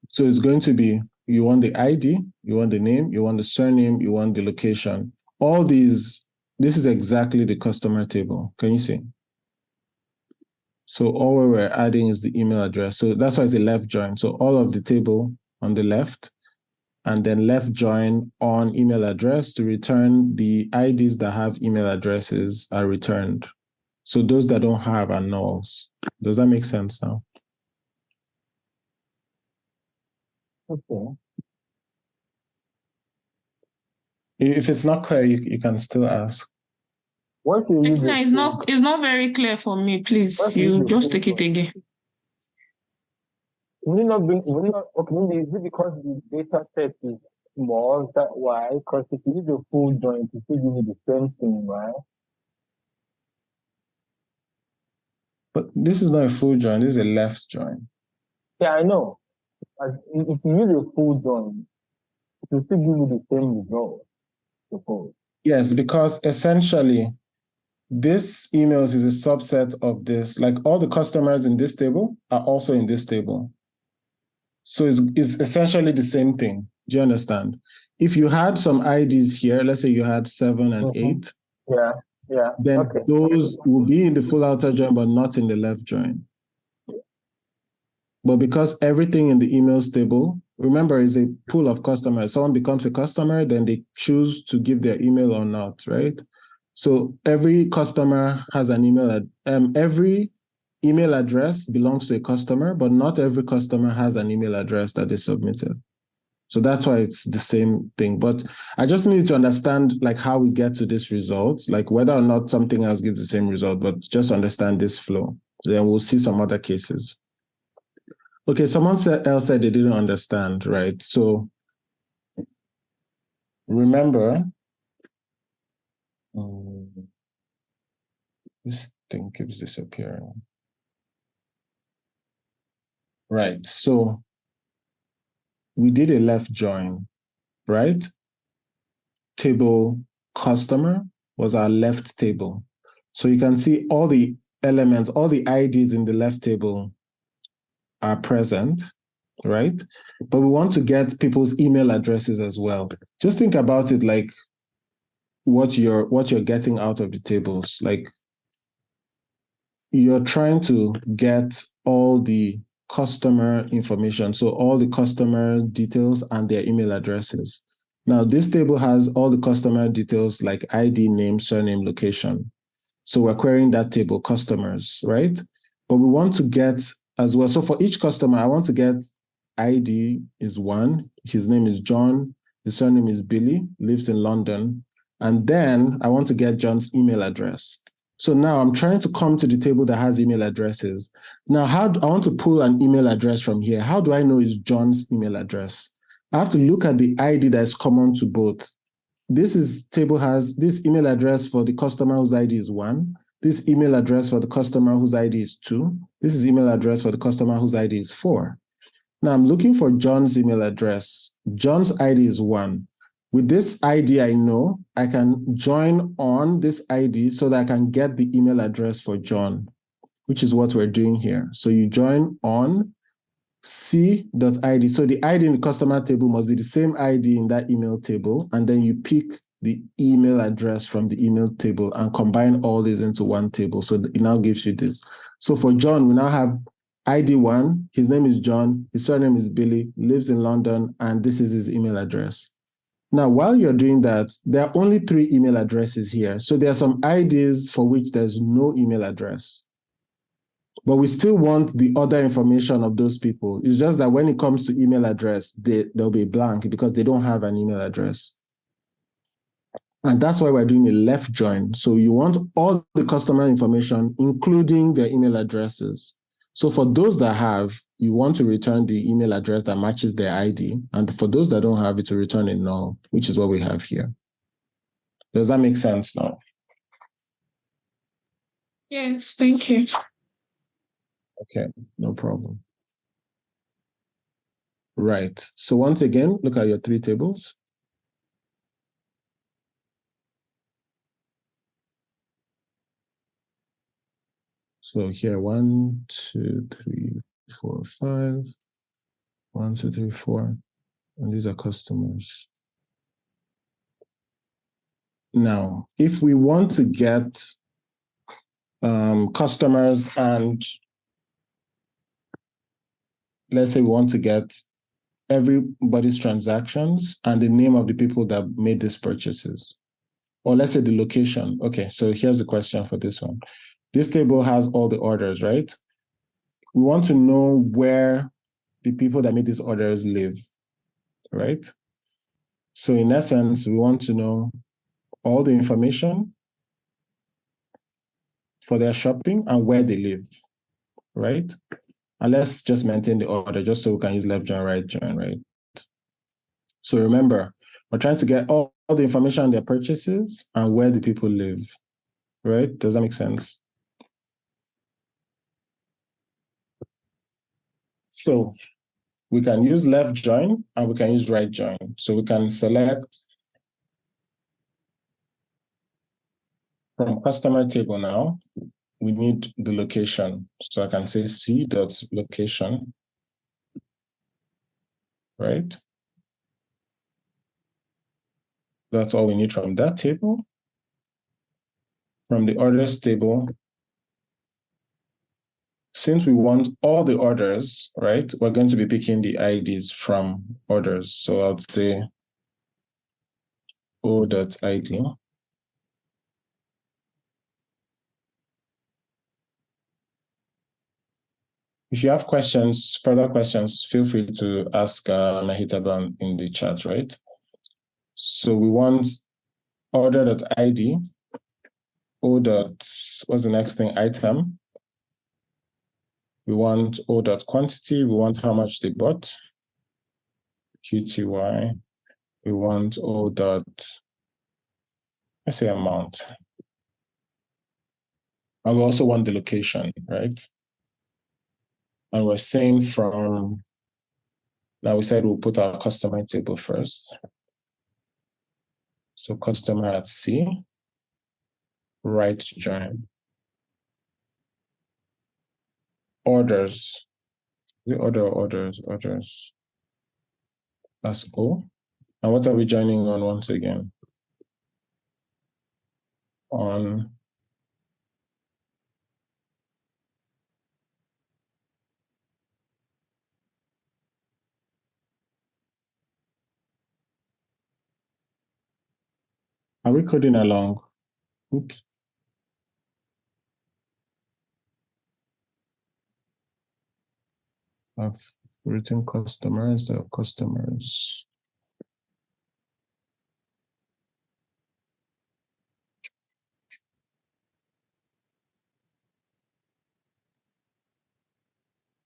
So it's going to be, you want the ID, you want the name, you want the surname, you want the location. All these, this is exactly the customer table. Can you see? So all we're adding is the email address. So that's why it's a left join. So all of the table on the left, and then left join on email address to return the IDs that have email addresses are returned. So those that don't have are nulls. Does that make sense now? Okay. If it's not clear, you can still ask. What you use It's not very clear for me. Please, you just take it again. Will not bring, okay, maybe is it because the data set is small? Is that why? Because if you use a full joint, it still give you the same thing, right? But this is not a full join, this is a left join. Yeah, I know. If you use a full joint, it will still give you the same result, suppose. Yes, because essentially, this emails is a subset of this. Like all the customers in this table are also in this table. So it's essentially the same thing. Do you understand? If you had some IDs here, let's say you had 7 and 8. Yeah. Then Okay. those will be in the full outer join, but not in the left join. But because everything in the emails table, remember, is a pool of customers. Someone becomes a customer, then they choose to give their email or not, right? So every customer has an email. Every email address belongs to a customer, but not every customer has an email address that they submitted. So that's why it's the same thing. But I just need to understand like how we get to this result, like whether or not something else gives the same result, but just understand this flow. Then we'll see some other cases. Okay, someone else said they didn't understand, right? So remember, this thing keeps disappearing. Right, so we did a left join, right? Table customer was our left table. So you can see all the elements, all the IDs in the left table are present, right? But we want to get people's email addresses as well. Just think about it like what you're getting out of the tables. Like you're trying to get all the customer information, so all the customer details and their email addresses. Now, this table has all the customer details like ID, name, surname, location. So we're querying that table, customers, right? But we want to get as well. So for each customer, I want to get ID is 1. His name is John. His surname is Billy, lives in London. And then I want to get John's email address. So now I'm trying to come to the table that has email addresses. Now, I want to pull an email address from here. How do I know it's John's email address? I have to look at the ID that is common to both. This table has this email address for the customer whose ID is 1. This email address for the customer whose ID is 2. This is email address for the customer whose ID is 4. Now I'm looking for John's email address. John's ID is 1. With this ID, I know I can join on this ID so that I can get the email address for John, which is what we're doing here. So you join on c.id. So the ID in the customer table must be the same ID in that email table. And then you pick the email address from the email table and combine all these into one table. So it now gives you this. So for John, we now have ID 1. His name is John. His surname is Billy, lives in London, and this is his email address. Now, while you're doing that, there are only 3 email addresses here. So there are some IDs for which there's no email address. But we still want the other information of those people. It's just that when it comes to email address, they'll be blank because they don't have an email address. And that's why we're doing a left join. So you want all the customer information, including their email addresses. So for those that have, you want to return the email address that matches their ID. And for those that don't have it, to return a null, which is what we have here. Does that make sense now? Yes, thank you. Okay, no problem. Right. So once again, look at your 3 tables. So here, 1, 2, 3, 4, 5. 1, 2, 3, 4. And these are customers. Now, if we want to get customers and let's say we want to get everybody's transactions and the name of the people that made these purchases, or let's say the location. Okay, so here's the question for this one. This table has all the orders, right? We want to know where the people that made these orders live. right? So in essence, we want to know all the information for their shopping and where they live, right? And let's just maintain the order just so we can use left join, right join, right? So remember, we're trying to get all the information on their purchases and where the people live, right? Does that make sense? So we can use left join and we can use right join. So we can select from customer table now, we need the location. So I can say c.location, right? That's all we need from that table. From the orders table, since we want all the orders, right, we're going to be picking the IDs from orders. So I'll say o.id. If you have questions, further questions, feel free to ask Nahitaban in the chat, right? So we want order.id, what's the next thing? Item. We want o.quantity. We want how much they bought. QTY. We want let's say amount. And we also want the location, right? And we're saying from, now we said we'll put our customer table first. So customer at C, right join. Orders, the orders. That's O. And what are we joining on once again? On are we coding along? Oops. I've written customers.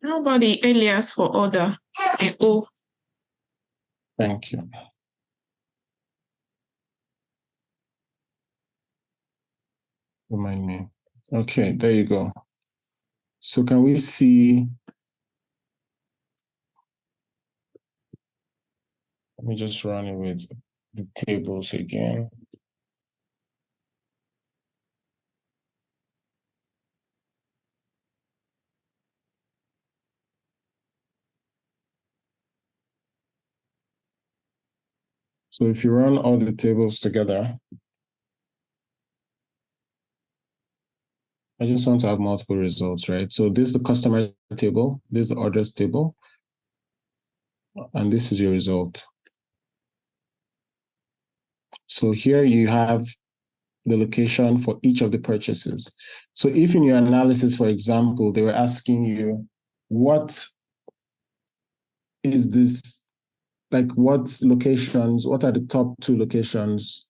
How about the alias for order? The O. Thank you. Remind me. Okay, there you go. So can we see? Let me just run it with the tables again. So if you run all the tables together, I just want to have multiple results, right? So this is the customer table, this is the orders table, and this is your result. So here you have the location for each of the purchases. So if in your analysis, for example, they were asking you, what is this, like what locations, what are the top 2 locations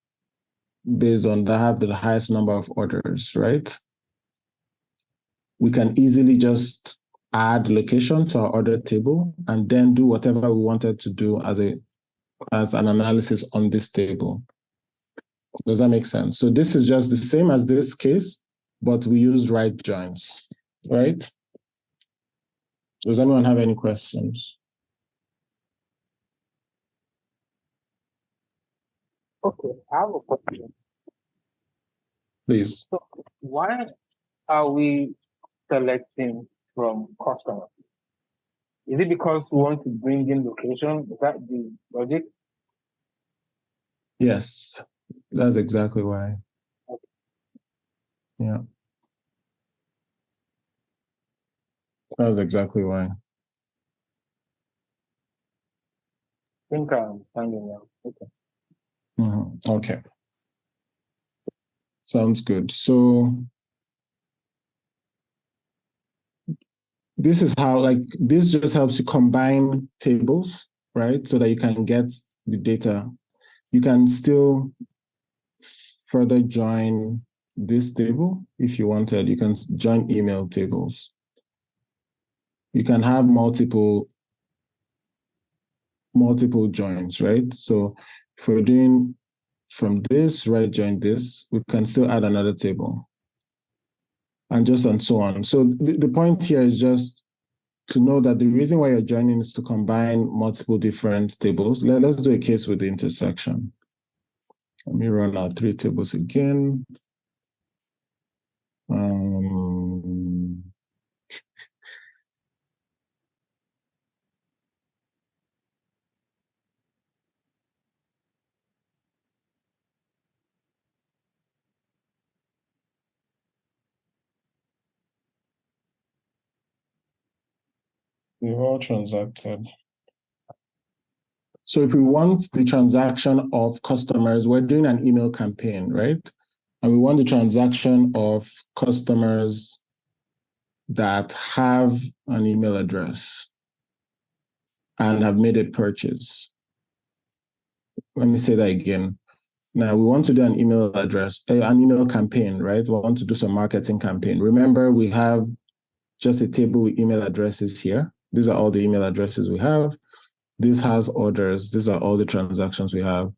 based on that have the highest number of orders, right? We can easily just add location to our order table and then do whatever we wanted to do as an analysis on this table. Does that make sense? So this is just the same as this case, but we use right joins, right? Does anyone have any questions? Okay, I have a question. Please. So why are we selecting from customers? Is it because we want to bring in location? Is that the logic? Yes, that's exactly why. Yeah. That's exactly why. I think I'm understanding now. Okay. Okay. Sounds good. So this is how, like, this just helps you combine tables right? So that you can get the data. You can still further join this table if you wanted. You can join email tables. You can have multiple joins, right? So if we're doing from this, right, join this, we can still add another table, and just and so on. So the point here is just to know that the reason why you're joining is to combine multiple different tables. Let's do a case with the intersection. Let me run our 3 tables again. We've all transacted. So if we want the transaction of customers, we're doing an email campaign, right? And we want the transaction of customers that have an email address and have made a purchase. Let me say that again. Now we want to do an email address, an email campaign, right? We want to do some marketing campaign. Remember, we have just a table with email addresses here. These are all the email addresses we have. This has orders. These are all the transactions we have.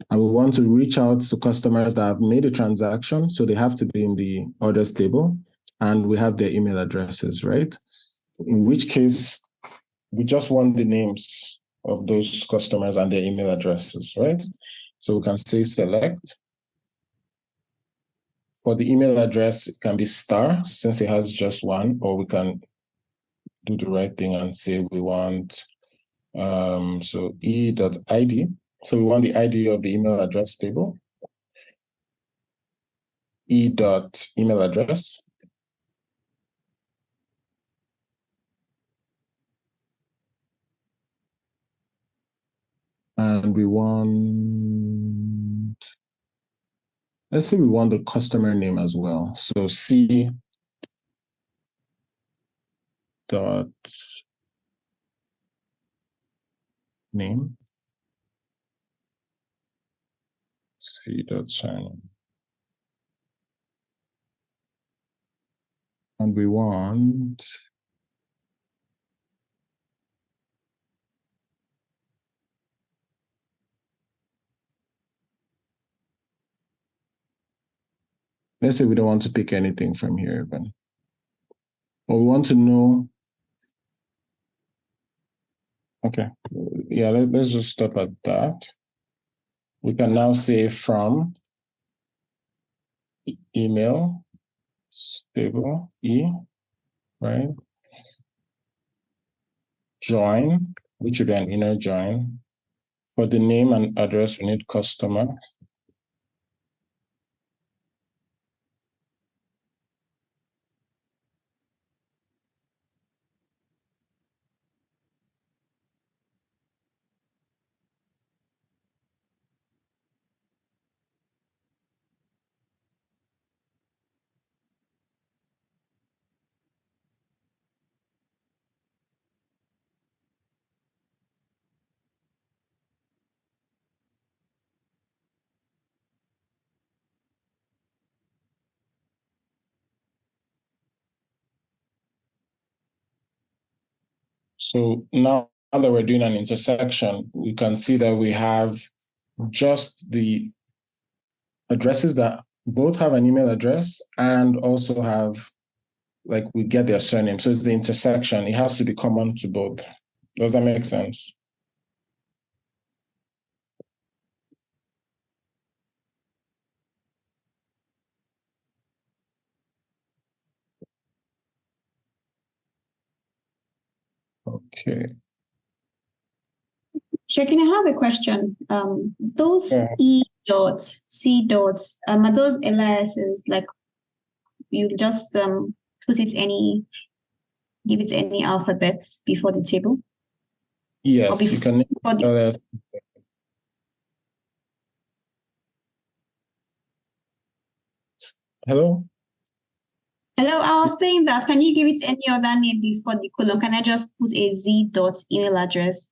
And we want to reach out to customers that have made a transaction. So they have to be in the orders table. And we have their email addresses, right? In which case, we just want the names of those customers and their email addresses, right? So we can say select. For the email address, it can be star, since it has just one, or we can do the right thing and say we want, so e.id. So we want the ID of the email address table. E.email address. And we want, let's say we want the customer name as well. So C dot name. C dot sign. And we want let's say we don't want to pick anything from here even. Or we want to know, okay, yeah, let's just stop at that. We can now say from email stable E, right? Join, which would be an inner join. For the name and address, we need customer. So now that we're doing an intersection, we can see that we have just the addresses that both have an email address and also have, like, we get their surname. So it's the intersection. It has to be common to both. Does that make sense? Okay. Shekinah, I have a question. Those Yes. E dots, C dots, are those aliases? Like you just give it any alphabets before the table? Yes, you can name it. Hello? Hello, I was saying that, can you give it any other name before the colon? Can I just put a Z dot email address?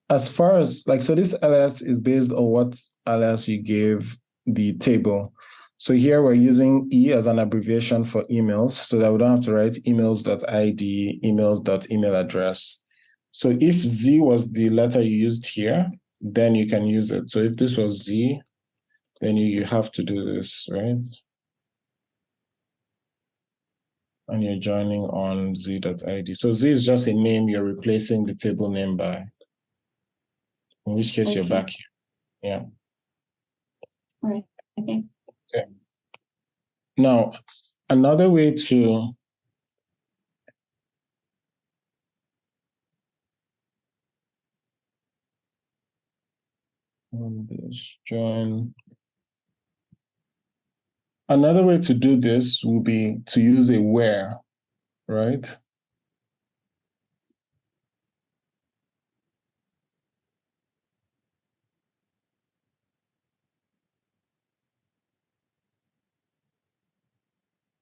as far as so this alias is based on what alias you gave the table. So here we're using E as an abbreviation for emails so that we don't have to write emails.id, emails.email address. So if Z was the letter you used here, then you can use it. So if this was Z, then you have to do this, right? And you're joining on Z.id. So Z is just a name you're replacing the table name by. In which case you're back here. Yeah. All right. Thanks. Okay. Now, another way to this join. Another way to do this will be to use a where, right?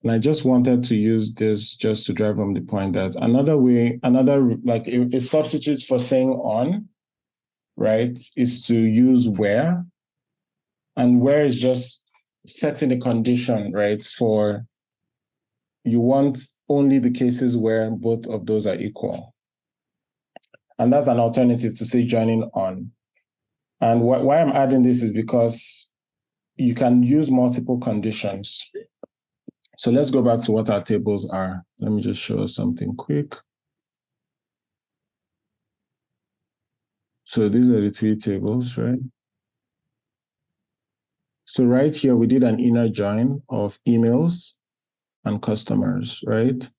And I just wanted to use this just to drive home the point that another way, like a substitute for saying on, right, is to use where. And where is just setting a condition, right, for you want only the cases where both of those are equal. And that's an alternative to say joining on. And why I'm adding this is because you can use multiple conditions. So let's go back to what our tables are. Let me just show us something quick. So these are the three tables, right? So right here, we did an inner join of emails and customers, right?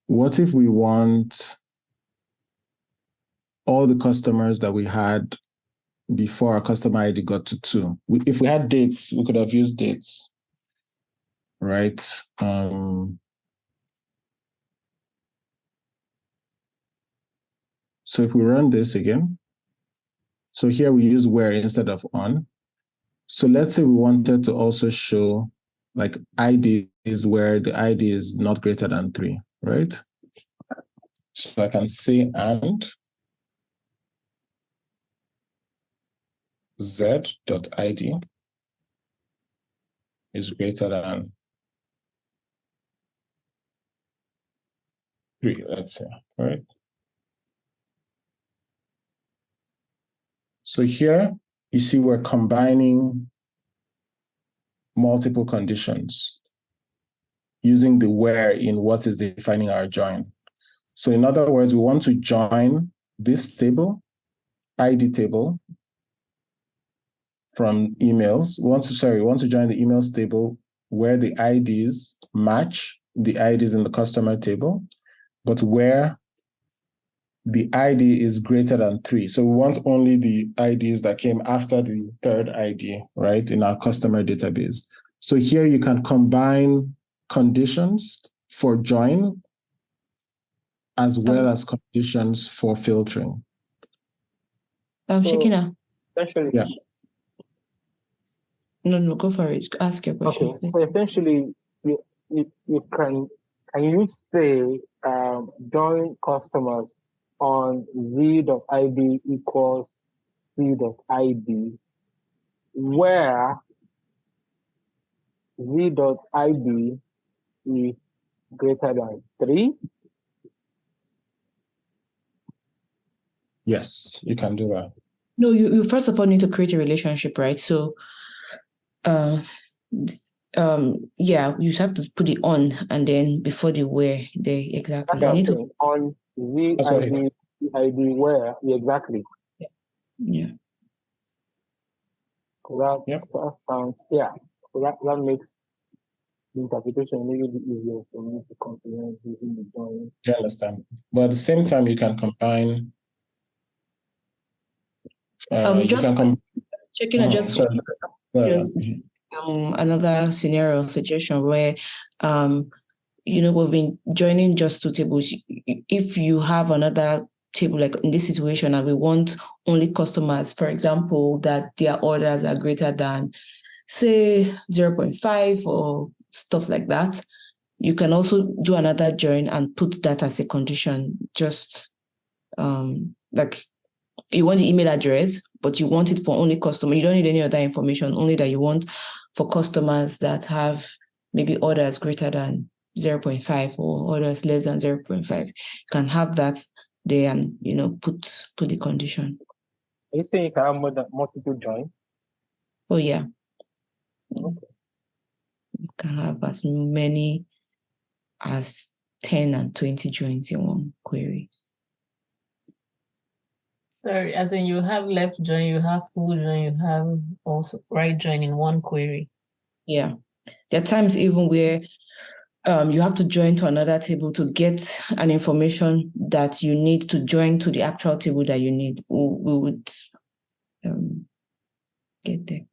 What if we want all the customers that we had before our customer ID got to 2? If we had dates, we could have used dates, right? So if we run this again, so here we use where instead of on. So let's say we wanted to also show like ID is where the ID is not greater than 3, right? So I can say and z.id is greater than 3, let's say, right? So here you see we're combining multiple conditions using the where in what is defining our join. So in other words, we want to join this table, ID table, from emails. We want to join the emails table where the IDs match the IDs in the customer table, but where the ID is greater than 3. So we want only the IDs that came after the third ID, right, in our customer database. So here you can combine conditions for join as well as conditions for filtering. Shekinah. Essentially, Yeah. No, go for it. Ask your question. Okay, so essentially, you can you say join customers on z.id equals c.id, where z.id is greater than 3? Yes, you can do that. No, you first of all need to create a relationship, right? So, yeah, you have to put it on and then before the where there exactly. That's what I'm saying. On z.id where exactly. Yeah. That sounds, yeah. So that makes the interpretation a little bit easier for me to comprehend using the join. I understand. But at the same time, you can combine. Checking just another scenario suggestion where we've been joining just 2 tables. If you have another table, like in this situation, and we want only customers, for example, that their orders are greater than, say, 0.5 or stuff like that, you can also do another join and put that as a condition, just like you want the email address, but you want it for only customer. You don't need any other information, only that you want for customers that have maybe orders greater than 0.5 or orders less than 0.5. You can have that there and, put the condition. Are you saying you can have multiple joins? Oh, yeah. Okay. You can have as many as 10 and 20 joins in one queries. Sorry, as in you have left join, you have full join, you have also right join in one query. Yeah. There are times even where you have to join to another table to get an information that you need to join to the actual table that you need. We would get there.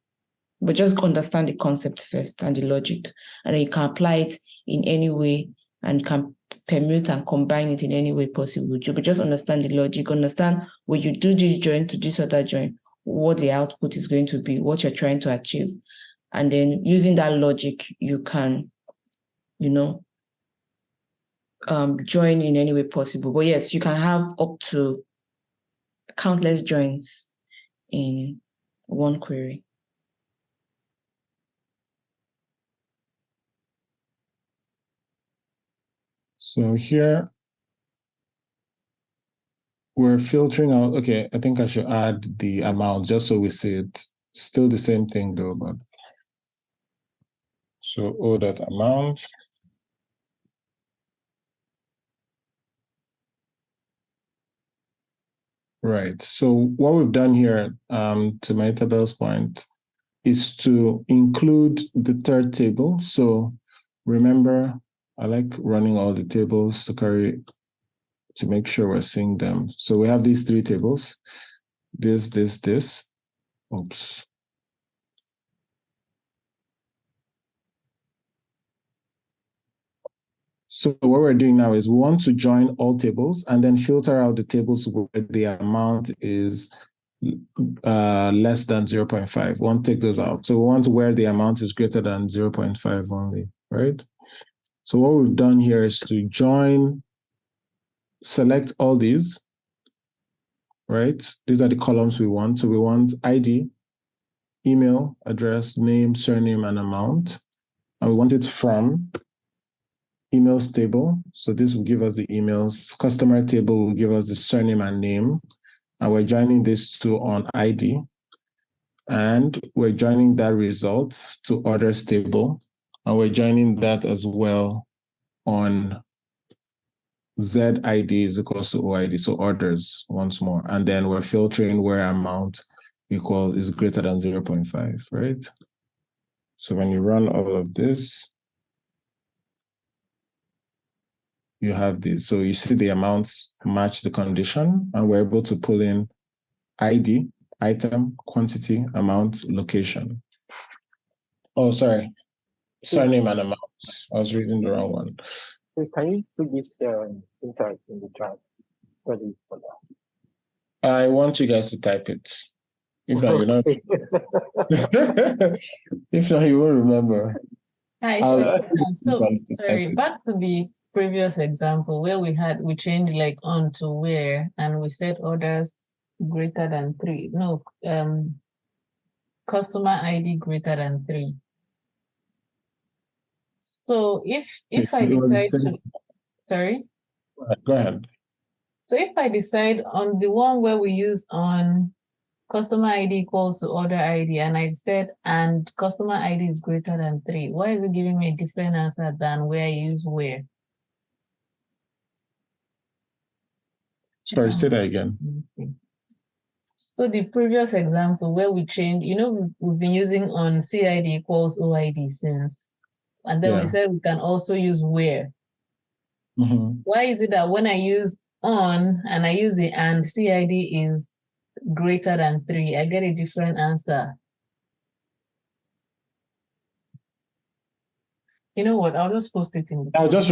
But just understand the concept first and the logic, and then you can apply it in any way and can permute and combine it in any way possible. But just understand the logic, understand when you do this join to this other join, what the output is going to be, what you're trying to achieve. And then using that logic, you can, join in any way possible. But yes, you can have up to countless joins in one query. So here we're filtering out. Okay, I think I should add the amount just so we see it. Still the same thing though, but so that amount. Right. So what we've done here, to my table's point, is to include the third table. So remember, I like running all the tables to make sure we're seeing them. So we have these three tables, this. Oops. So what we're doing now is we want to join all tables and then filter out the tables where the amount is less than 0.5. We want to take those out. So we want where the amount is greater than 0.5 only, right? So what we've done here is to select all these, right? These are the columns we want. So we want ID, email, address, name, surname, and amount. And we want it from emails table. So this will give us the emails. Customer table will give us the surname and name. And we're joining this to on ID. And we're joining that result to orders table. And we're joining that as well on ZID is equals to OID, so orders once more. And then we're filtering where amount is greater than 0.5, right? So when you run all of this, you have this. So you see the amounts match the condition, and we're able to pull in ID, item, quantity, amount, location. Oh, sorry. Surname and amount. I was reading the wrong one. Can you put this insight in the chat? I want you guys to type it. If not, you're not. If not, you won't remember. Hi, so sorry, back to the previous example where we changed like on to where, and we said orders greater than 3. No, customer ID greater than 3. So if I decide to, sorry? Go ahead. So if I decide on the one where we use on customer ID equals to order ID, and I said, and customer ID is greater than 3, why is it giving me a different answer than where I use where? Sorry, say that again. So the previous example where we changed, we've been using on CID equals OID since, and then we said we can also use where. Mm-hmm. Why is it that when I use on and I use the and CID is greater than 3, I get a different answer? You know what? I'll just post it in the chat. I'll just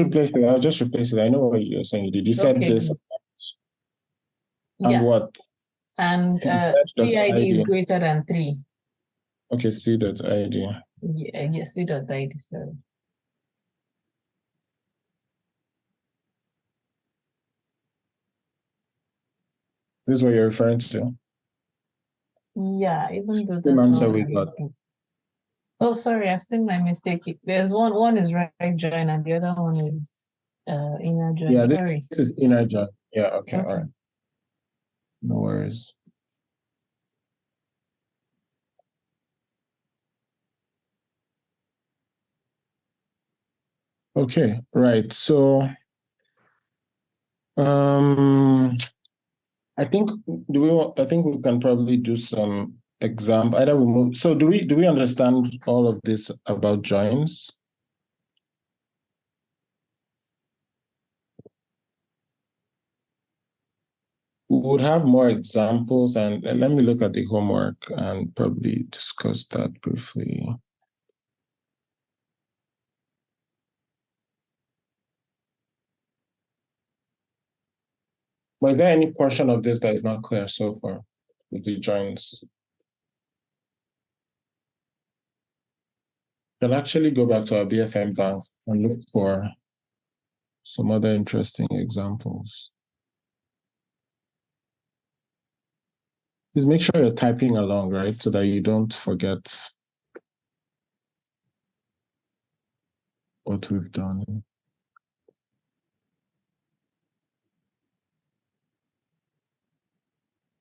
replace it. I know what you're saying. Did you said this? And what? And CID is greater than 3. Okay, C.ID. Yeah, C.ID, sorry. This is what you're referring to? Yeah, even though Same that's answer not we what I got. think. Oh, sorry, I've seen my mistake. There's one is right join and the other one is inner join. Yeah, Sorry. this is inner join. Yeah, okay, Okay. all right. No worries. Okay, right. So I think we can probably do some example. Either we move. So do we understand all of this about joins? We would have more examples, and let me look at the homework and probably discuss that briefly. But is there any portion of this that is not clear so far with the joins? You can actually go back to our BFM bank and look for some other interesting examples. Please make sure you're typing along, right? So that you don't forget what we've done.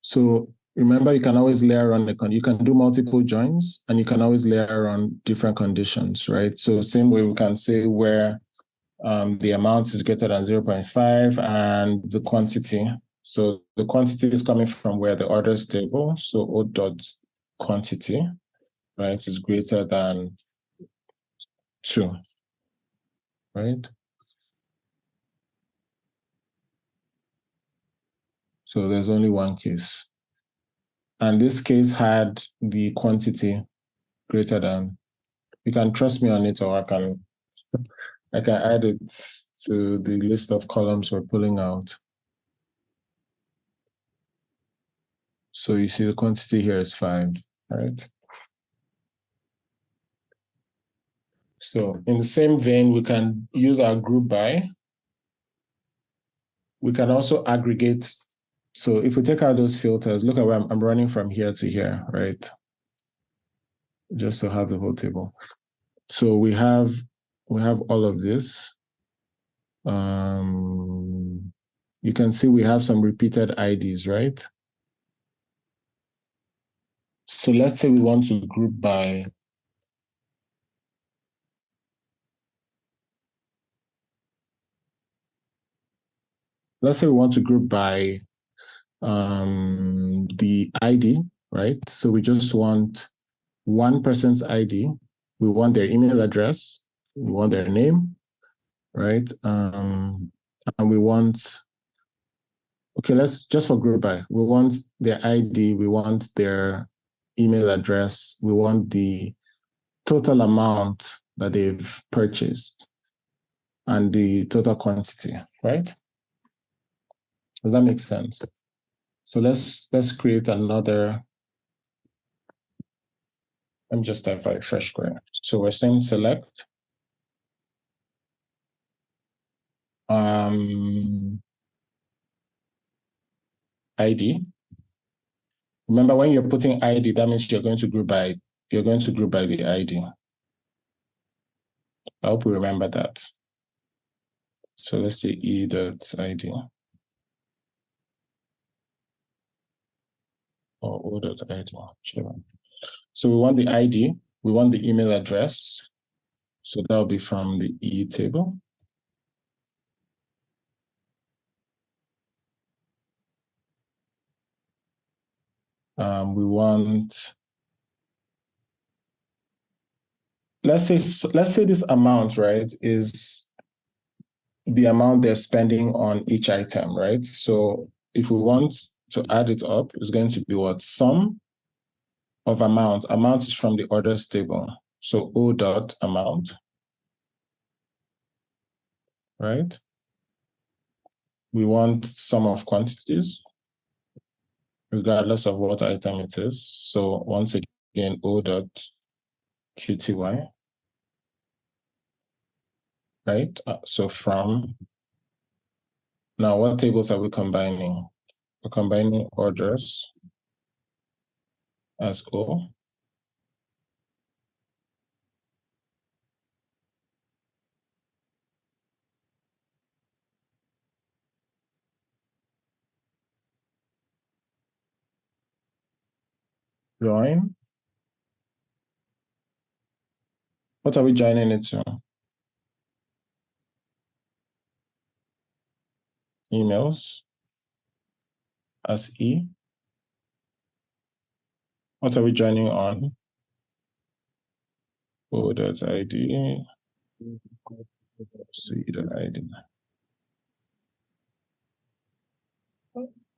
So remember, you can always layer on you can do multiple joins, and you can always layer on different conditions, right? So same way we can say where the amount is greater than 0.5 and the quantity. So the quantity is coming from where the orders table. So O dot quantity, right, is greater than 2, right? So there's only one case. And this case had the quantity greater than. You can trust me on it, or I can add it to the list of columns we're pulling out. So you see the quantity here is 5, right? So in the same vein, we can use our group by. We can also aggregate. So if we take out those filters, look at where I'm running from here to here, right? Just to have the whole table. So we have all of this. You can see we have some repeated IDs, right? So let's say we want to group by the ID, right? So we just want one person's ID. We want their email address. We want their name, right? And we want, okay, let's just for group by. We want their ID. We want their email address. We want the total amount that they've purchased and the total quantity, right? Does that make sense? So let's create another. Let me just type a fresh square. So we're saying select ID. Remember, when you're putting ID, that means you're going to group by the ID. I hope you remember that. So let's say e.id or o.id. So we want the ID, we want the email address. So that'll be from the E table. We want, let's say this amount, right, is the amount they're spending on each item, right? So if we want to add it up, it's going to be what? Sum of amount. Amount is from the orders table. So O dot amount, right? We want sum of quantities, regardless of what item it is. So once again, O dot QTY, right? So from, now what tables are we combining? We're combining orders as O. Join. What are we joining it to? Emails as E. What are we joining on? Oh, that's ID. See the ID.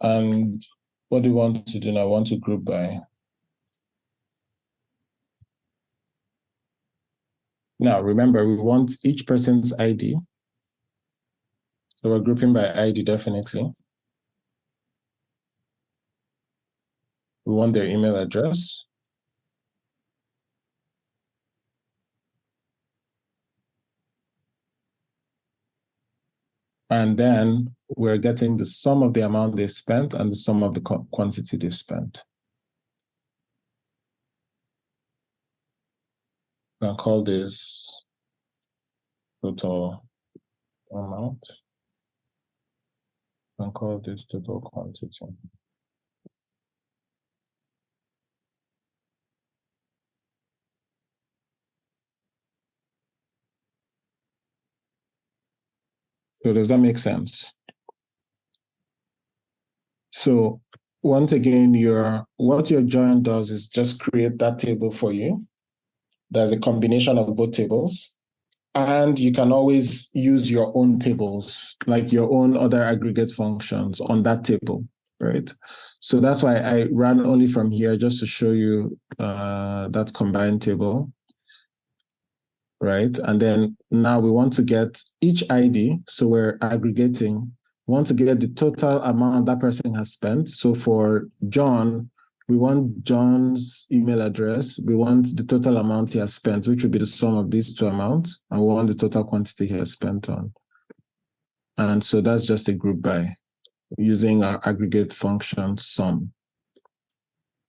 And what do you want to do now? I want to group by. Now, remember, we want each person's ID. So we're grouping by ID, definitely. We want their email address. And then we're getting the sum of the amount they've spent and the sum of the quantity they've spent. I'll call this total amount. I'll call this total quantity. So does that make sense? So once again, what your join does is just create that table for you. There's a combination of both tables. And you can always use your own tables, like your own other aggregate functions on that table, right? So that's why I ran only from here just to show you that combined table, right? And then now we want to get each ID. So we're aggregating. We want to get the total amount that person has spent. So for John, we want John's email address. We want the total amount he has spent, which would be the sum of these two amounts. And we want the total quantity he has spent on. And so that's just a group by using our aggregate function sum.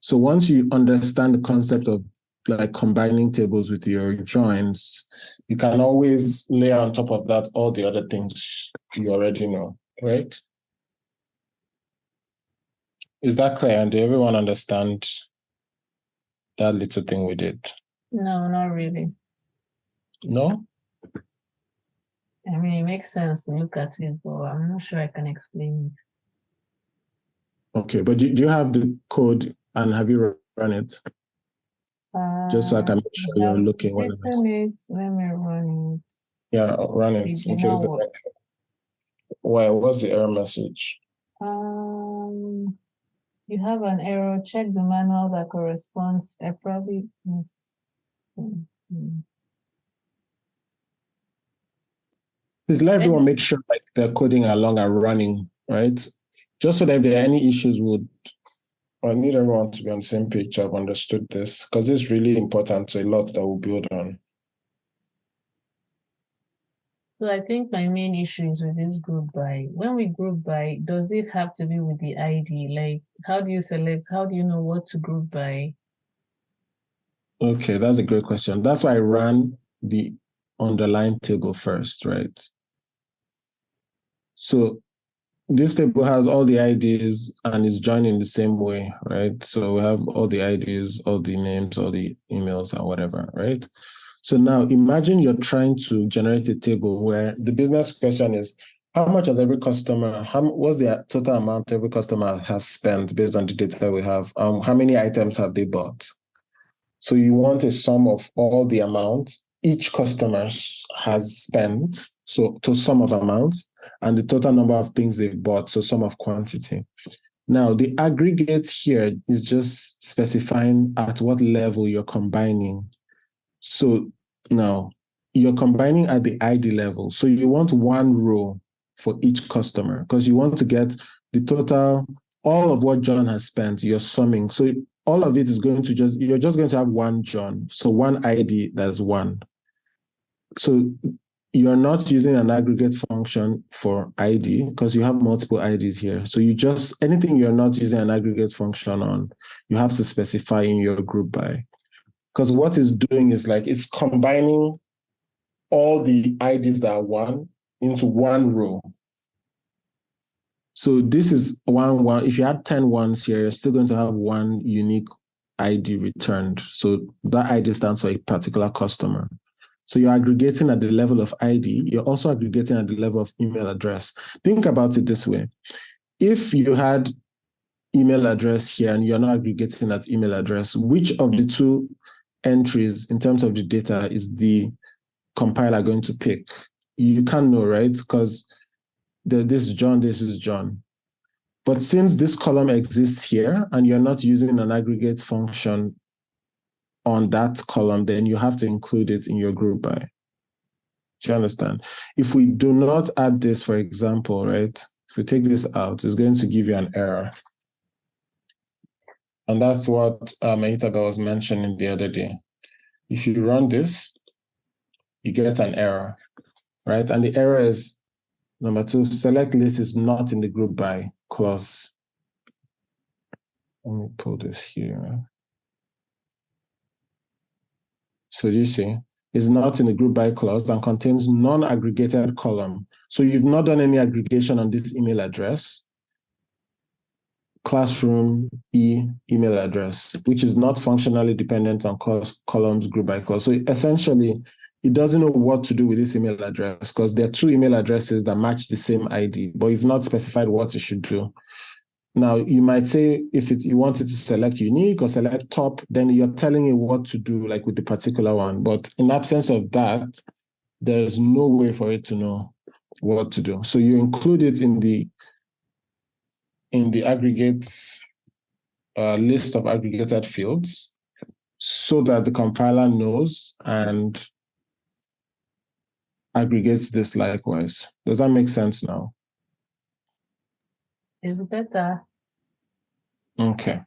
So once you understand the concept of like combining tables with your joins, you can always layer on top of that all the other things you already know, right? Is that clear? And do everyone understand that little thing we did? No, not really. No? I mean, it makes sense to look at it, but I'm not sure I can explain it. Okay, but do you have the code and have you run it? Just so I can make sure you're looking. Let me run it. Yeah, run it in case there's a... Why? What's the error message? You have an error. Check the manual that corresponds. I probably miss. Please let everyone make sure like they're coding along and running, right? Just so that if there are any issues, I need everyone to be on the same page to have understood this, because this is really important to a lot that we'll build on. So I think my main issue is with this group by. When we group by, does it have to be with the ID? Like, how do you select? How do you know what to group by? Okay, that's a great question. That's why I ran the underlying table first, right? So this table has all the IDs and is joined in the same way, right? So we have all the IDs, all the names, all the emails and whatever, right? So now imagine you're trying to generate a table where the business question is, how much has every customer, what's the total amount every customer has spent based on the data we have? How many items have they bought? So you want a sum of all the amounts each customer has spent, so to sum of amounts, and the total number of things they've bought, so sum of quantity. Now, the aggregate here is just specifying at what level you're combining. So now you're combining at the ID level. So you want one row for each customer because you want to get the total, all of what John has spent, you're summing. So all of it is going to you're just going to have one John. So one ID, that's one. So you're not using an aggregate function for ID because you have multiple IDs here. So you just, anything you're not using an aggregate function on, you have to specify in your group by. Because what it's doing is like, it's combining all the IDs that are one into one row. So this is one. If you had 10 ones here, you're still going to have one unique ID returned. So that ID stands for a particular customer. So you're aggregating at the level of ID. You're also aggregating at the level of email address. Think about it this way. If you had email address here and you're not aggregating at email address, which of the two entries in terms of the data is the compiler going to pick? You can't know, right? Because this is John, this is John. But since this column exists here and you're not using an aggregate function on that column, then you have to include it in your group by. Do you understand? If we do not add this, for example, right? If we take this out, it's going to give you an error. And that's what Mahitaba was mentioning the other day. If you run this, you get an error, right? And the error is, number 2, select list is not in the group by clause. Let me pull this here. So you see, is not in the group by clause and contains non-aggregated column. So you've not done any aggregation on this email address, classroom email address, which is not functionally dependent on columns group by clause. So essentially, it doesn't know what to do with this email address because there are 2 email addresses that match the same ID, but you've not specified what it should do. Now, you might say if you wanted to select unique or select top, then you're telling it what to do, like with the particular one. But in absence of that, there's no way for it to know what to do. So you include it in the aggregate list of aggregated fields so that the compiler knows and aggregates this likewise. Does that make sense now? It's better. Okay.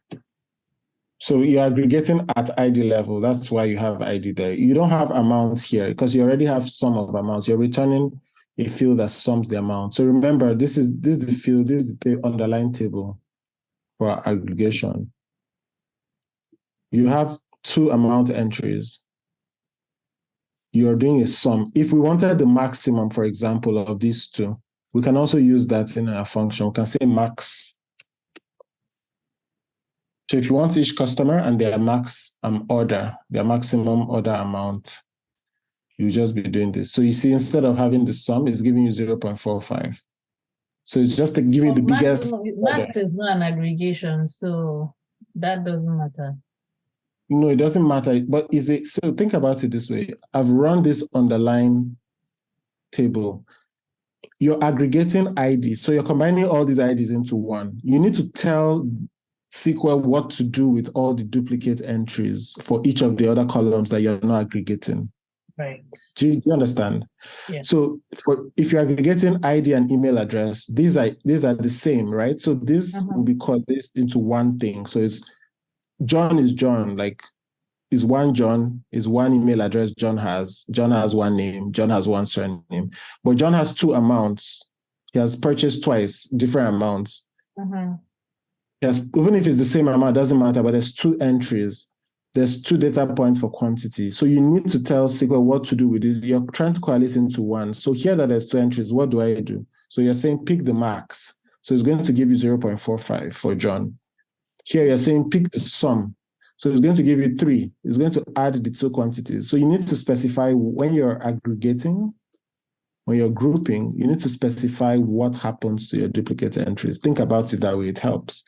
So you're aggregating at ID level. That's why you have ID there. You don't have amounts here because you already have sum of amounts. You're returning a field that sums the amount. So remember, this is the field, this is the underlying table for aggregation. You have 2 amount entries. You're doing a sum. If we wanted the maximum, for example, of these 2, we can also use that in our function. We can say max. So if you want each customer and their max order, their maximum order amount, you just be doing this. So you see, instead of having the sum, it's giving you 0.45. So it's just giving the biggest. Max is not an aggregation, so that doesn't matter. No, it doesn't matter. But is it? So think about it this way. I've run this underlying table. You're aggregating IDs. So you're combining all these IDs into one. You need to tell SQL what to do with all the duplicate entries for each of the other columns that you're not aggregating. Right. Do you understand? Yeah. So if you're aggregating ID and email address, these are the same, right? So this will be coalesced into one thing. So it's John is John, like is one John, is one email address John has. John has one name, John has one surname. But John has 2 amounts. He has purchased twice, different amounts. Yes, even if it's the same amount, it doesn't matter, but there's 2 entries. There's 2 data points for quantity. So you need to tell SQL what to do with it. You're trying to coalesce into one. So here that there's 2 entries, what do I do? So you're saying pick the max. So it's going to give you 0.45 for John. Here you're saying pick the sum. So it's going to give you 3. It's going to add the 2 quantities. So you need to specify when you're aggregating, when you're grouping, you need to specify what happens to your duplicate entries. Think about it that way, it helps,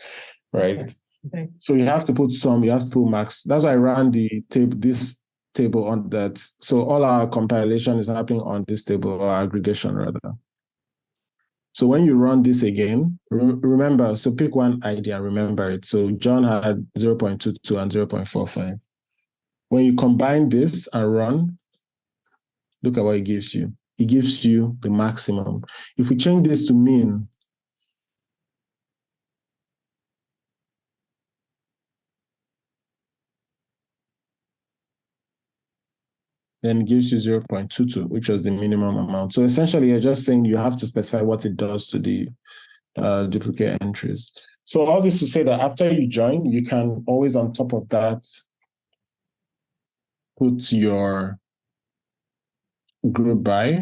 right? Okay. So you have to put sum, you have to put max. That's why I ran this table on that. So all our compilation is happening on this table, or aggregation rather. So when you run this again, remember, so pick one ID and remember it. So John had 0.22 and 0.45. When you combine this and run, look at what it gives you. It gives you the maximum. If we change this to mean, then it gives you 0.22, which was the minimum amount. So essentially, you're just saying you have to specify what it does to the duplicate entries. So all this to say that after you join, you can always on top of that put your group by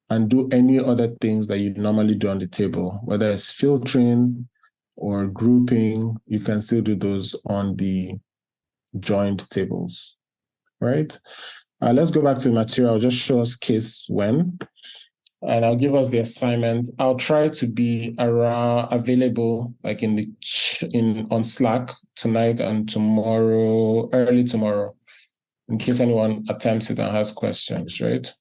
and do any other things that you normally do on the table, whether it's filtering or grouping, you can still do those on the joined tables, right? Let's go back to the material. I'll just show us case when, and I'll give us the assignment. I'll try to be around available like on Slack tonight and tomorrow, early tomorrow, in case anyone attempts it and has questions, right?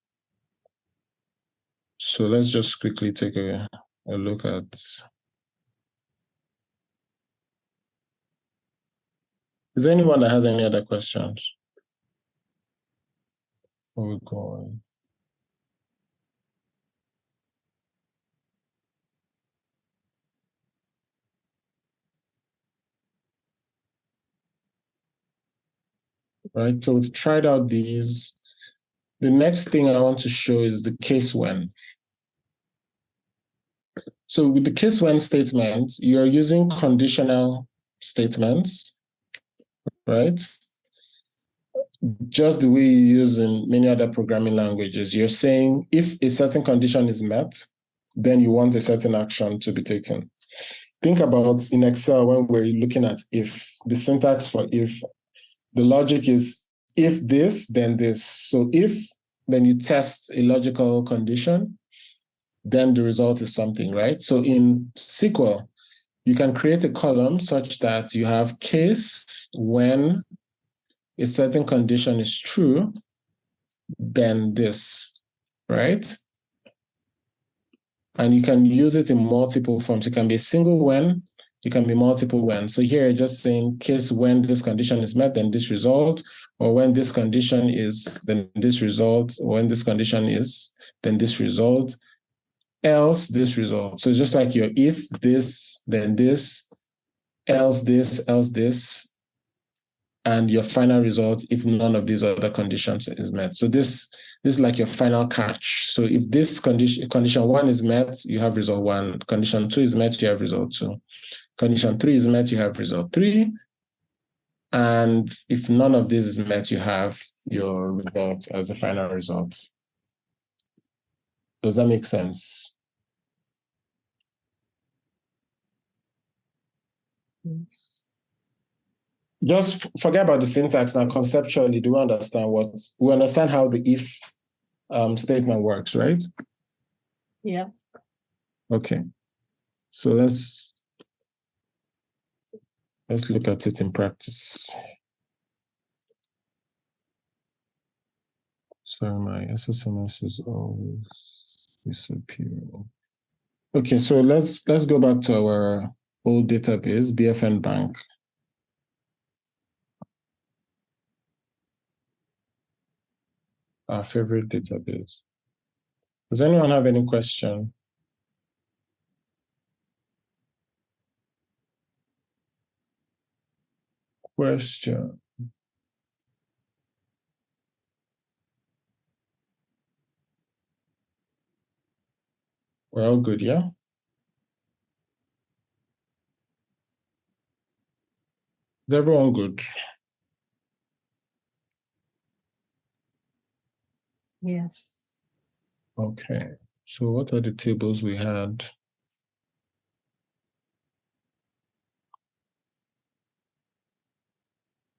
So let's just quickly take a look at. Is there anyone that has any other questions? Before we go on. Right, so we've tried out these. The next thing I want to show is the case when. So with the case when statement, you're using conditional statements, right? Just the way you use in many other programming languages. You're saying if a certain condition is met, then you want a certain action to be taken. Think about in Excel when we're looking at if, the syntax for if, the logic is if this, then this. So if, then you test a logical condition, then the result is something, right? So in SQL, you can create a column such that you have case when a certain condition is true, then this, right? And you can use it in multiple forms. It can be a single when, it can be multiple when. So here, just saying case when this condition is met, then this result, or when this condition is, then this result, or when this condition is, then this result, else this result. So it's just like your if this, then this, else this, and your final result if none of these other conditions is met. So this is like your final catch. So if this condition 1 is met, you have result 1. Condition 2 is met, you have result 2. Condition 3 is met, you have result 3. And if none of this is met, you have your result as the final result. Does that make sense? Yes. Just forget about the syntax now. Conceptually, do we understand we understand how the if statement works, right? Yeah. Okay. So let's look at it in practice. Sorry, my SSMS is always disappearing. Okay, so let's go back to our old database, BFN Bank. Our favorite database. Does anyone have any question? Question. We're all good, yeah? Is everyone good? Yes. Okay. So what are the tables we had?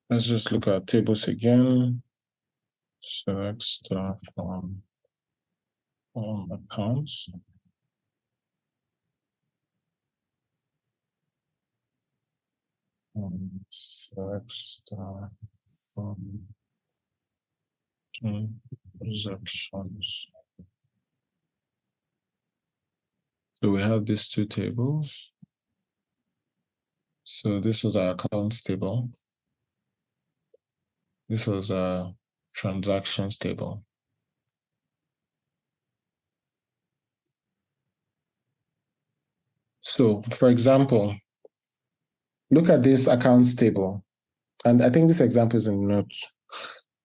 Let's just look at tables again. Select stuff from accounts. Select stuff from transactions. So we have these two tables. So this was our accounts table. This was our transactions table. So for example, look at this accounts table. And I think this example is in the notes.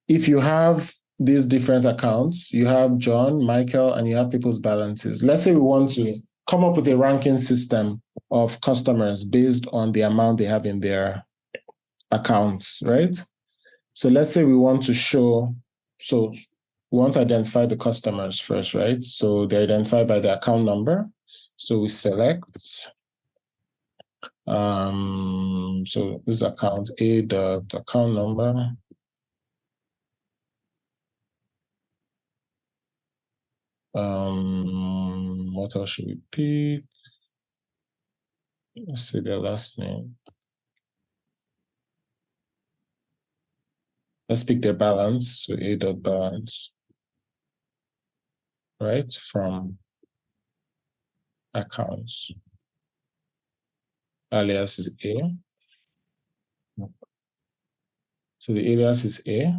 If you have these different accounts. You have John, Michael, and you have people's balances. Let's say we want to come up with a ranking system of customers based on the amount they have in their accounts, right? So let's say we want to show, so we want to identify the customers first, right? So they're identified by the account number. So we select, so this account A dot account number. What else should we pick? Let's see their last name. Let's pick their balance, so A dot balance, right? From accounts. Alias is A. So the alias is A.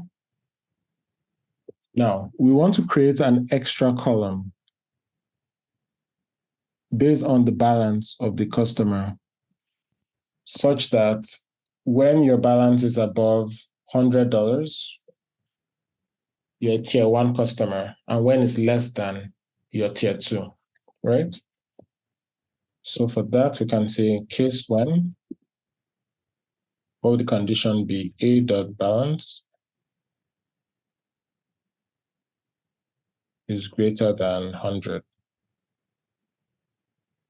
Now, we want to create an extra column based on the balance of the customer, such that when your balance is above $100, you're a tier 1 customer, and when it's less than, you're tier 2, right? So for that, we can say case when, what would the condition be? A dot balance is greater than 100.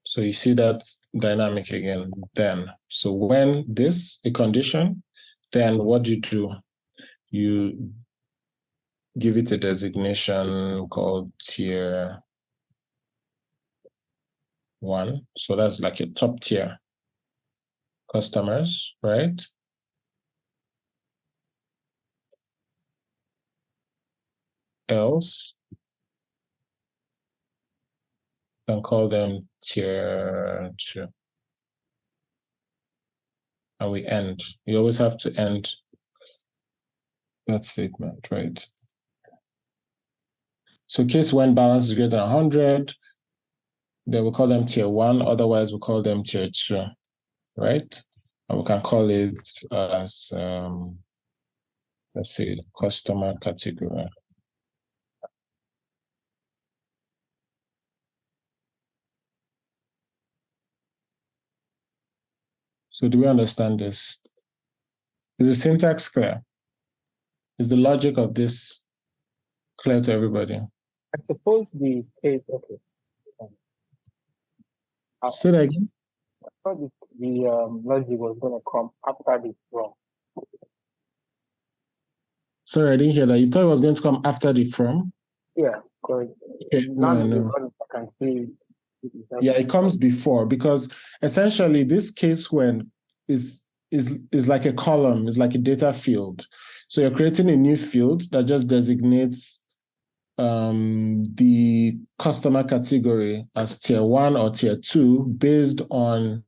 So you see that dynamic again, then. So when this, a condition, then what do? You give it a designation called tier 1. So that's like your top tier customers, right? Else, you can call them tier 2. And we end. You always have to end that statement, right? So case when balance is greater than 100, then we call them tier 1, otherwise we call them tier 2, right? And we can call it as, let's say, customer category. So do we understand this? Is the syntax clear? Is the logic of this clear to everybody? I suppose the case, okay. Say that again. I thought the logic was going to come after the from. Sorry, I didn't hear that. You thought it was going to come after the from? Yeah, correct. Okay, no. I can see. Yeah, it comes before, because essentially this case when is like a column, is like a data field. So you're creating a new field that just designates the customer category as tier 1 or tier 2 based on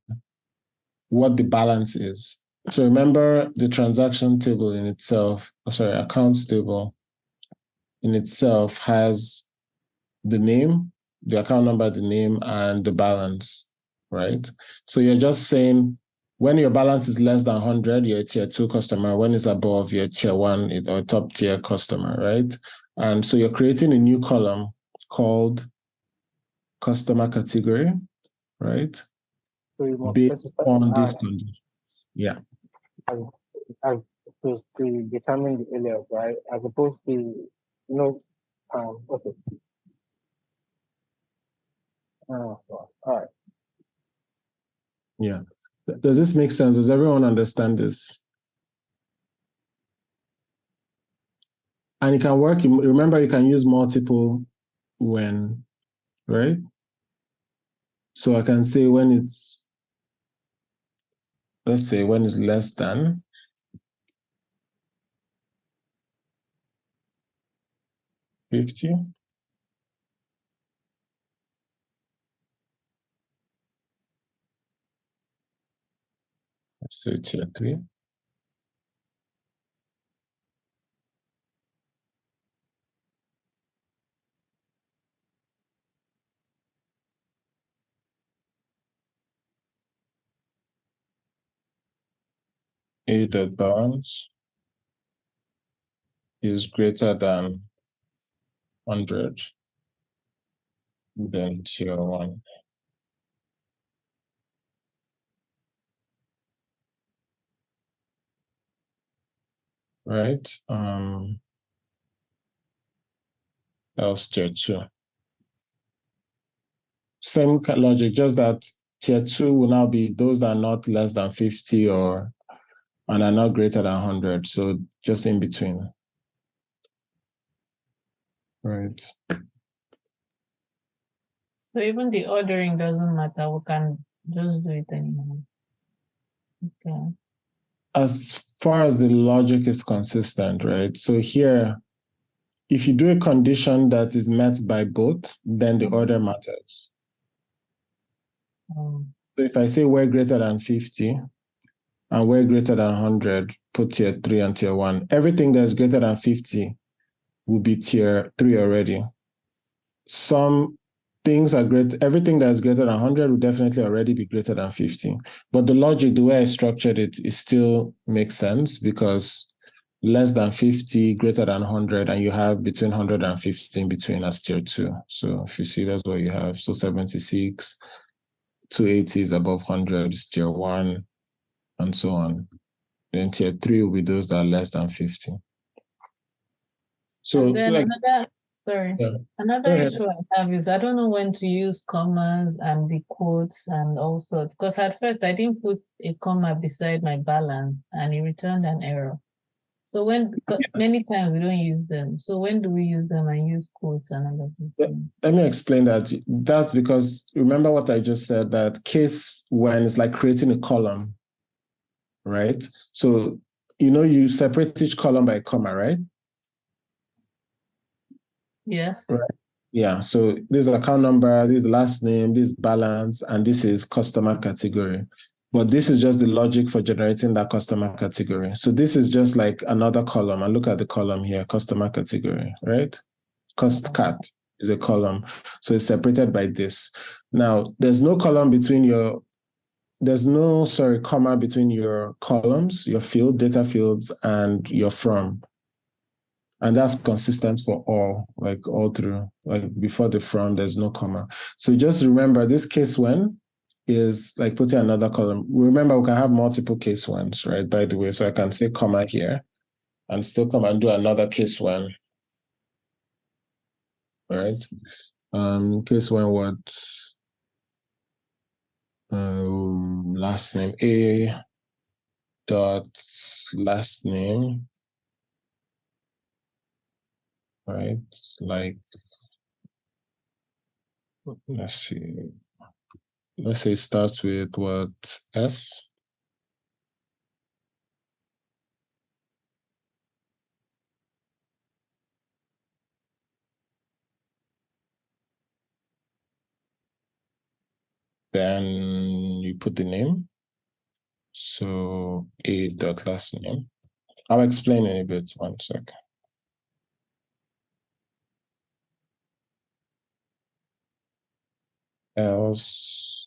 what the balance is. So remember the transaction table in itself, accounts table in itself has the name, the account number, the name, and the balance, right? So you're just saying when your balance is less than 100, you're a tier 2 customer. When it's above, you're a tier 1 or top tier customer, right? And so you're creating a new column called customer category, right? So you must Based on this as, condition. Yeah. as opposed to determine the alias, right? As opposed to, okay. All right. Yeah. Does this make sense? Does everyone understand this? And it can work. Remember, you can use multiple when, right? So I can say when it's, let's say when it's less than 50. Let's say tier 3. A dot balance is greater than 100, then tier 1. Right? Else tier 2. Same logic, just that tier 2 will now be those that are not less than 50 and are not greater than 100. So just in between. Right. So even the ordering doesn't matter. We can just do it anymore. Okay. As far as the logic is consistent, right? So here, if you do a condition that is met by both, then the order matters. So if I say we're greater than 50 and we're greater than 100, put tier 3 and tier 1. Everything that's greater than 50 will be tier 3 already. Some things are great. Everything that's greater than 100 will definitely already be greater than 50. But the logic, the way I structured it, still makes sense because less than 50, greater than 100, and you have between 100 and 50 in between as tier 2. So if you see, that's what you have. So 76, 280 is above 100 is tier 1, and so on. Then tier 3 will be those that are less than 50. So and then another Yeah. issue I have is I don't know when to use commas and the quotes and all sorts. Because at first I didn't put a comma beside my balance and it returned an error. So many times we don't use them. So when do we use them and use quotes and all of these things? Let me explain that. That's because remember what I just said, that case when it's like creating a column, right? So, you separate each column by a comma, right? Yes. Right. Yeah. So this is account number, this is last name, this is balance, and this is customer category. But this is just the logic for generating that customer category. So this is just like another column. And look at the column here, customer category, right? Cost cat is a column. So it's separated by this. Now, there's no comma between your columns, your field, data fields, and your from. And that's consistent for all through. Like before the from, there's no comma. So just remember this case when is like putting another column. Remember, we can have multiple case ones, right? By the way, so I can say comma here and still come and do another case one. All right. Case one, what? Last name A dot last name, right? Like, let's see. Let's say it starts with what? S. Then you put the name. So A dot last name. I'll explain in a bit, 1 sec. Else.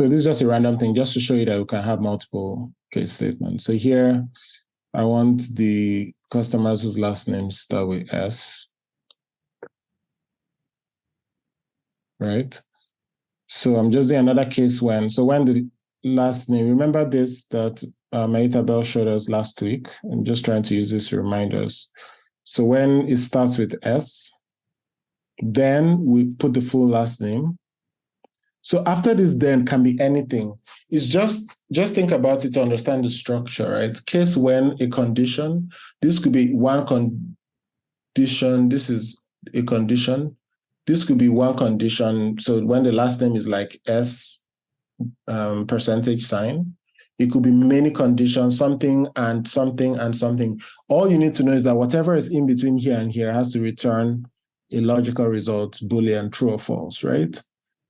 So this is just a random thing, just to show you that we can have multiple case statements. So here, I want the customers whose last name start with S, right? So I'm just doing another case when the last name, remember this that Isabel showed us last week. I'm just trying to use this to remind us. So when it starts with S, then we put the full last name. So after this then can be anything. It's just think about it to understand the structure, right? Case when a condition, this could be one condition, this is a condition. This could be one condition. So when the last name is like S percentage sign, it could be many conditions, something and something and something. All you need to know is that whatever is in between here and here has to return a logical result, Boolean, true or false, right?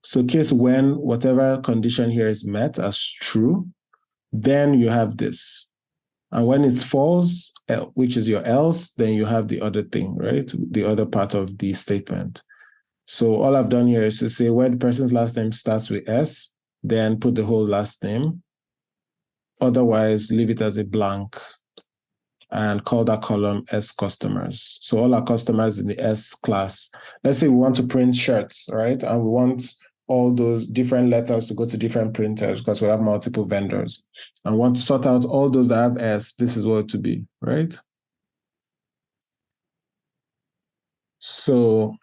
So case when whatever condition here is met as true, then you have this. And when it's false, which is your else, then you have the other thing, right? The other part of the statement. So all I've done here is to say where the person's last name starts with S, then put the whole last name. Otherwise, leave it as a blank and call that column S customers. So all our customers in the S class. Let's say we want to print shirts, right? And we want all those different letters to go to different printers because we have multiple vendors. And want to sort out all those that have S, this is what it to be, right? So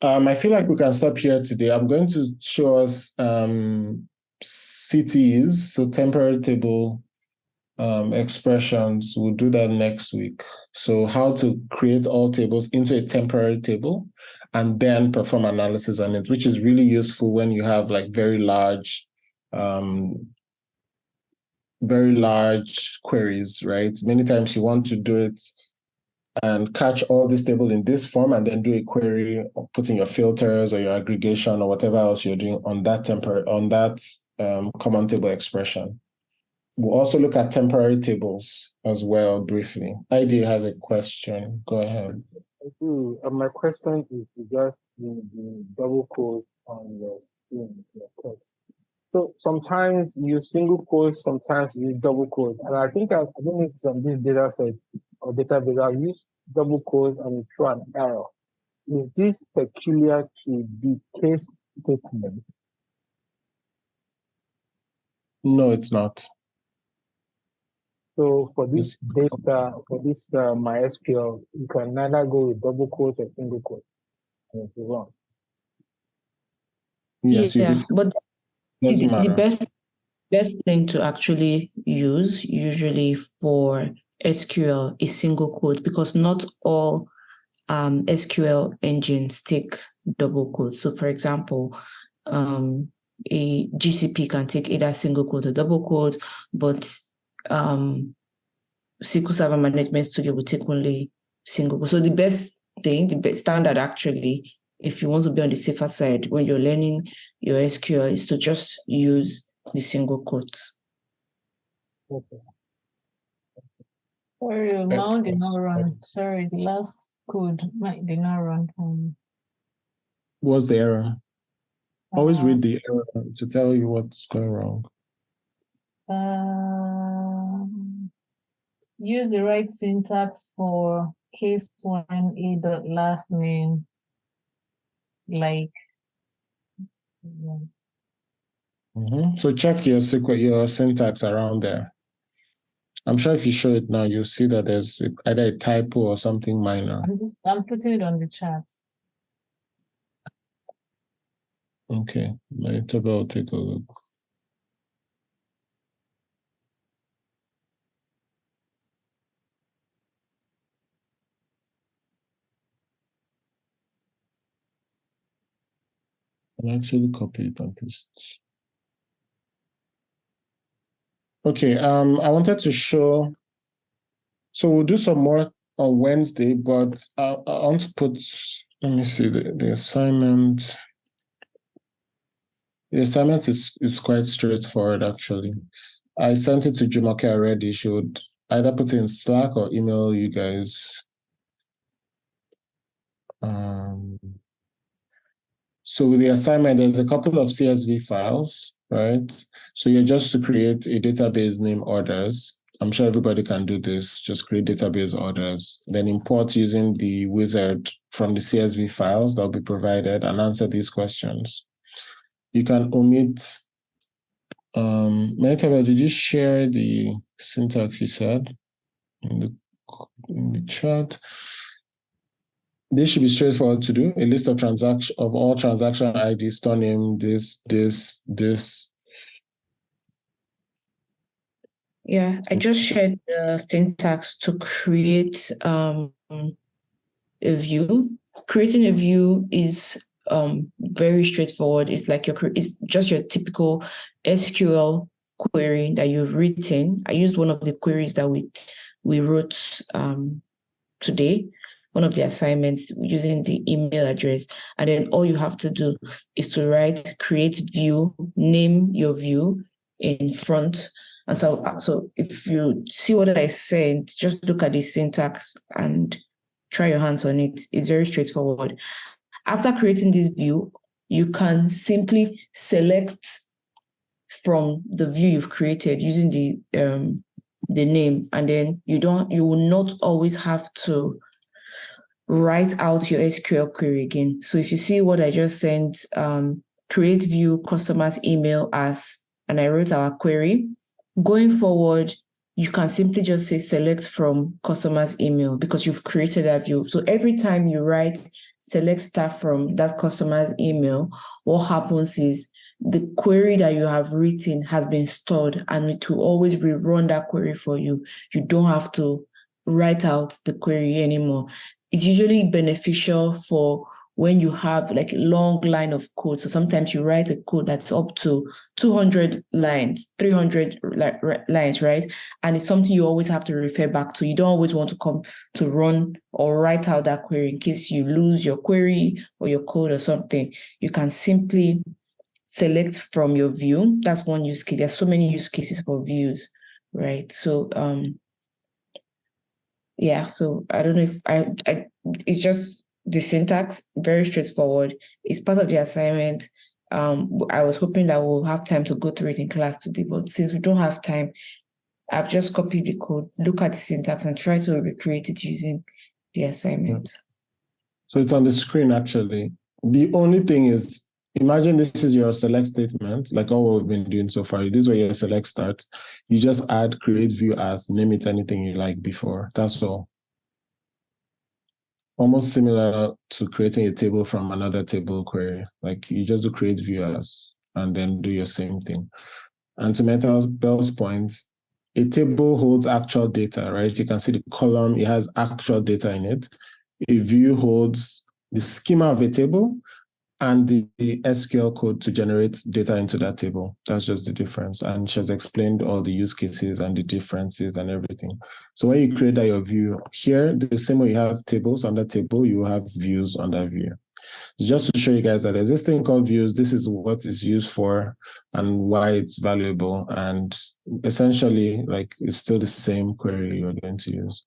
I feel like we can stop here today. I'm going to show us CTEs, so temporary table expressions. We'll do that next week. So how to create all tables into a temporary table and then perform analysis on it, which is really useful when you have like very large queries, right? Many times you want to do it and catch all this table in this form and then do a query, putting your filters or your aggregation or whatever else you're doing on that common table expression. We'll also look at temporary tables as well briefly. ID has a question. Go ahead. I do. My question is just the double quote on your screen, your text. So sometimes you single quote, sometimes you double quote. And I think I don't know if from this data set or database, I've used double quote and throw an error. Is this peculiar to the case statement? No, it's not. So for this data, for this MySQL, you can neither go with double quote or single quote. And it's wrong. Yes, yeah, you do. but Doesn't the matter. best thing to actually use usually for SQL is single quote, because not all SQL engines take double quotes. So for example, a GCP can take either single quote or double quote, but SQL Server Management Studio will take only single quote. So the best standard actually, if you want to be on the safer side when you're learning your SQL, is to just use the single quotes. Okay. Sorry, mine did not run. Sorry, the last code did not run. What's the error? Always read the error to tell you what's going wrong. Use the right syntax for case one a dot last name, like. So check your syntax around there. I'm sure if you show it now, you'll see that there's either a typo or something minor. I'm putting it on the chat. Okay, later I'll take a look. I'll actually copy it and paste. Okay, I wanted to show, so we'll do some more on Wednesday, but I want to put, let me see, the assignment. The assignment is quite straightforward, actually. I sent it to Jumoke already. She would either put it in Slack or email you guys. So with the assignment, there's a couple of CSV files, right? So you're just to create a database name orders. I'm sure everybody can do this. Just create database orders, then import using the wizard from the CSV files that will be provided and answer these questions. You can omit, Meritable, did you share the syntax you said in the chat? This should be straightforward to do. A list of all transaction IDs, store name, this. Yeah, I just shared the syntax to create a view. Creating a view is very straightforward. It's like it's just your typical SQL query that you've written. I used one of the queries that we wrote today. one of the assignments using the email address. And then all you have to do is to write create view, name your view in front. And so if you see what I said, just look at the syntax and try your hands on it. It's very straightforward. After creating this view, you can simply select from the view you've created using the name, and then you will not always have to write out your SQL query again. So if you see what I just sent, create view customer's email as, and I wrote our query. Going forward, you can simply just say select from customer's email because you've created that view. So every time you write select staff from that customer's email, what happens is the query that you have written has been stored, and it will always rerun that query for you. You don't have to write out the query anymore. It's usually beneficial for when you have like a long line of code. So sometimes you write a code that's up to 200 lines, 300 lines, right? And it's something you always have to refer back to. You don't always want to come to run or write out that query in case you lose your query or your code or something. You can simply select from your view. That's one use case. There's so many use cases for views, right? So yeah, so I don't know if it's just the syntax, very straightforward. It's part of the assignment. I was hoping that we'll have time to go through it in class today, but since we don't have time, I've just copied the code, look at the syntax, and try to recreate it using the assignment. So it's on the screen, actually. The only thing is, imagine this is your select statement, like all we've been doing so far. This is where your select starts. You just add create view as, name it anything you like before. That's all. Almost similar to creating a table from another table query. Like you just do create view as, and then do your same thing. And to Bell's point, a table holds actual data, right? You can see the column, it has actual data in it. A view holds the schema of a table and the SQL code to generate data into that table. That's just the difference. And she has explained all the use cases and the differences and everything. So when you create your view here, the same way you have tables on that table, you have views on that view. Just to show you guys that there's this thing called views. This is what it's used for and why it's valuable. And essentially, like, it's still the same query you're going to use.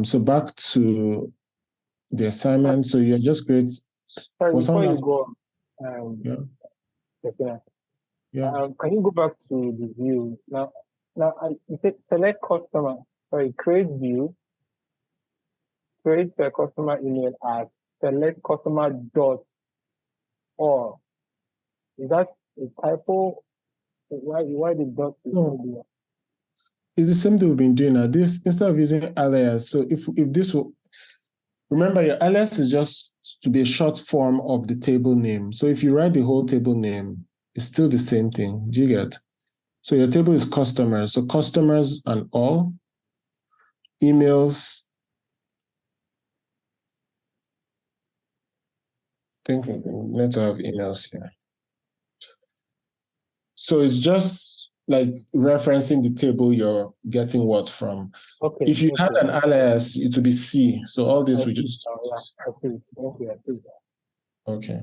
So back to the assignment. So you're just great. Sorry, before you go, can you go back to the view? Now you said select customer. Sorry, create view. Create the customer email as select customer dot or. Is that a typo? Why the dot is there? It's the same thing we've been doing now. This, instead of using alias, so if this will, remember your alias is just to be a short form of the table name. So if you write the whole table name, it's still the same thing. Do you get? So your table is customers. So customers and all, emails. I think let's have emails here. So it's just like referencing the table you're getting what from. Okay. If you had an alias, it would be C. So all this we just. I see. Okay, I see. Okay.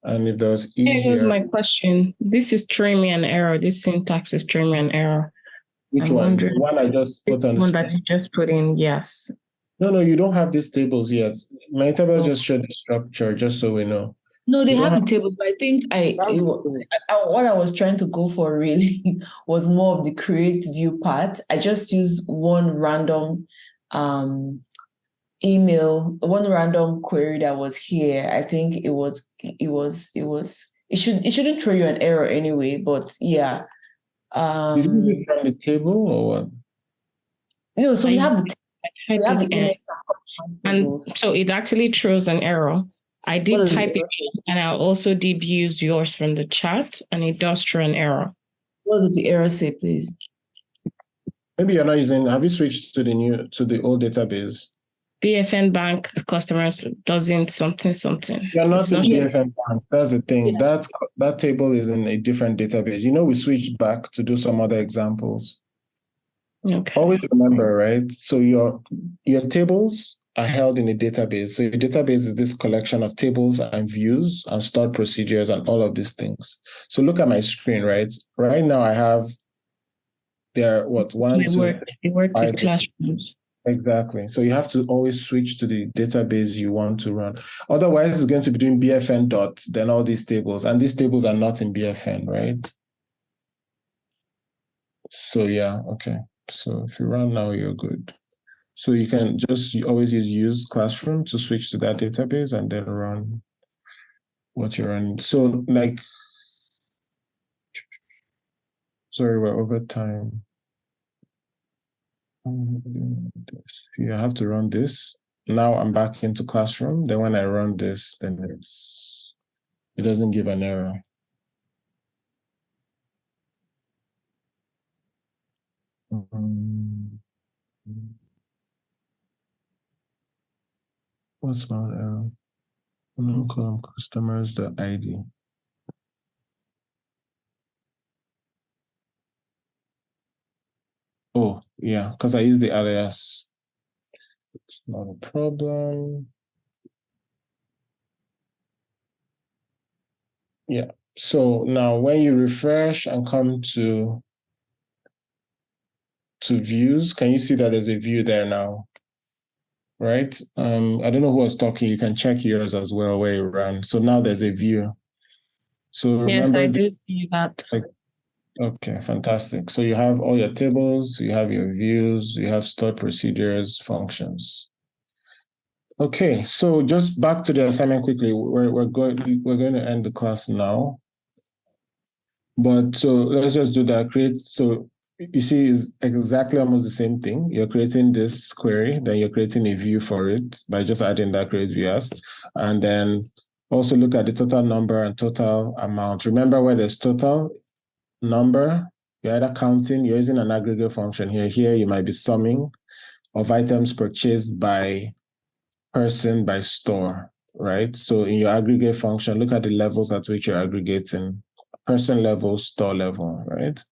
And if there was easier. Here's my question. This is throwing me an error. This syntax is throwing me an error. Which one? The one I just put on the one that you just put in, yes. No, you don't have these tables yet. My table just showed the structure, just so we know. No, they have the tables, but I think what I was trying to go for really was more of the create view part. I just used one random one random query that was here. I think it shouldn't throw you an error anyway, but yeah. Did you use it from the table or what? No, so we have the and so it actually throws an error. I did type it and I also did use yours from the chat and it does throw an error. What did the error say, please? Maybe you're not using, have you switched to the old database? BFN Bank customers doesn't something. You're not in BFN Bank. That's the thing. Yeah. That table is in a different database. You know, we switched back to do some other examples. Okay. Always remember, right? So your tables are held in a database. So a database is this collection of tables and views and stored procedures and all of these things. So look at my screen, right? Right now I have there, what, one, two, It worked five. with classrooms. Exactly. So you have to always switch to the database you want to run. Otherwise, it's going to be doing BFN dot, then all these tables, and these tables are not in BFN, right? So yeah, okay. So if you run now, you're good. So you can just always use Classroom to switch to that database and then run what you're running. So like, sorry, we're over time. You have to run this. Now I'm back into Classroom. Then when I run this, then it doesn't give an error. What's not error? Column customers, the ID. Oh, yeah, because I use the alias. It's not a problem. Yeah. So now when you refresh and come to views, can you see that there's a view there now? Right? I don't know who was talking. You can check yours as well where you ran. So now there's a view. So remember, yes, I do see that. Okay, fantastic. So you have all your tables, you have your views, you have stored procedures, functions. Okay, so just back to the assignment quickly. We're going to end the class now. But so let's just do that. So you see, it's exactly almost the same thing. You're creating this query, then you're creating a view for it by just adding that create view as, and then also look at the total number and total amount. Remember where there's total number, you're either counting, you're using an aggregate function here. Here you might be summing of items purchased by person by store, right? So in your aggregate function, look at the levels at which you're aggregating. Person level, store level, right?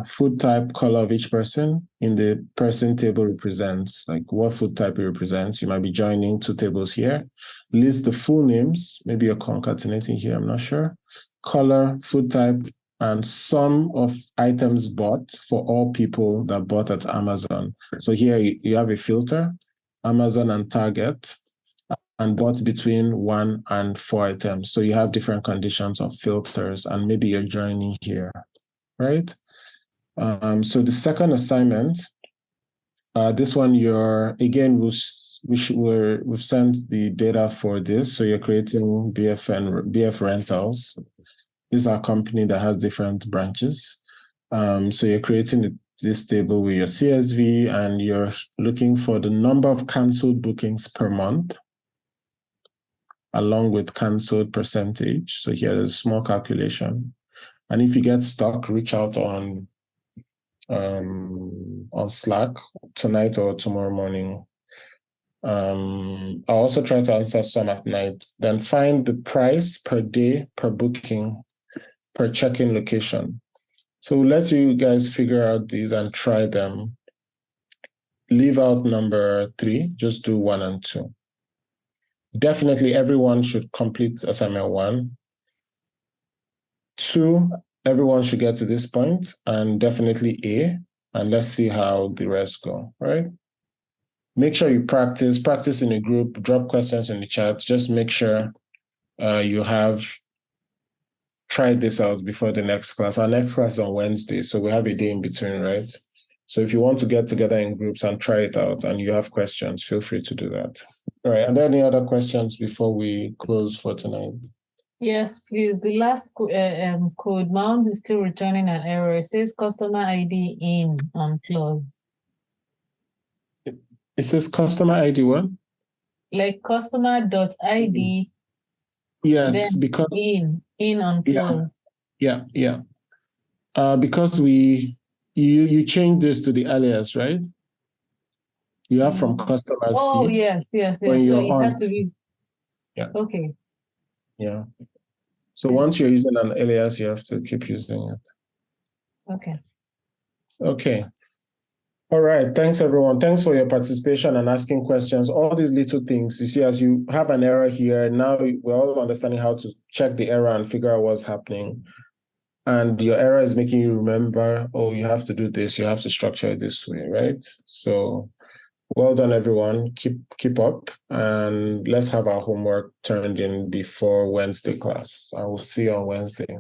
Food type, color of each person in the person table represents like what food type it represents. You might be joining two tables here. List the full names. Maybe you're concatenating here, I'm not sure. Color, food type, and sum of items bought for all people that bought at Amazon. So here you have a filter, Amazon and Target, and bought between 1 and 4 items. So you have different conditions of filters, and maybe you're joining here, right? So the second assignment, this one we've sent the data for this. So you're creating BF rentals. This is our company that has different branches. So you're creating this table with your CSV, and you're looking for the number of canceled bookings per month, along with canceled percentage. So here there's a small calculation. And if you get stuck, reach out on Slack tonight or tomorrow morning. I'll also try to answer some at night. Then find the price per day, per booking, per check-in location. So we'll let you guys figure out these and try them. Leave out number 3, just do 1 and 2. Definitely everyone should complete assignment 1. 2, everyone should get to this point, and definitely A, and let's see how the rest go, right? Make sure you practice in a group, drop questions in the chat. Just make sure you have tried this out before the next class. Our next class is on Wednesday, so we have a day in between, right? So if you want to get together in groups and try it out and you have questions, feel free to do that. All right, are there any other questions before we close for tonight? Yes, please. The last code mount is still returning an error. It says customer ID in on close. It says customer ID what? Like customer.id. Yes, because in on close. Yeah. Because you change this to the alias, right? You have from customer C. Oh, yes. When So you're it on. has to be. Yeah. Okay. Yeah. So once you're using an alias, you have to keep using it. Okay. Okay. All right. Thanks, everyone. Thanks for your participation and asking questions. All these little things, you see, as you have an error here, now we're all understanding how to check the error and figure out what's happening. And your error is making you remember, oh, you have to do this, you have to structure it this way, right? So well done, everyone. Keep up, and let's have our homework turned in before Wednesday class. I will see you on Wednesday.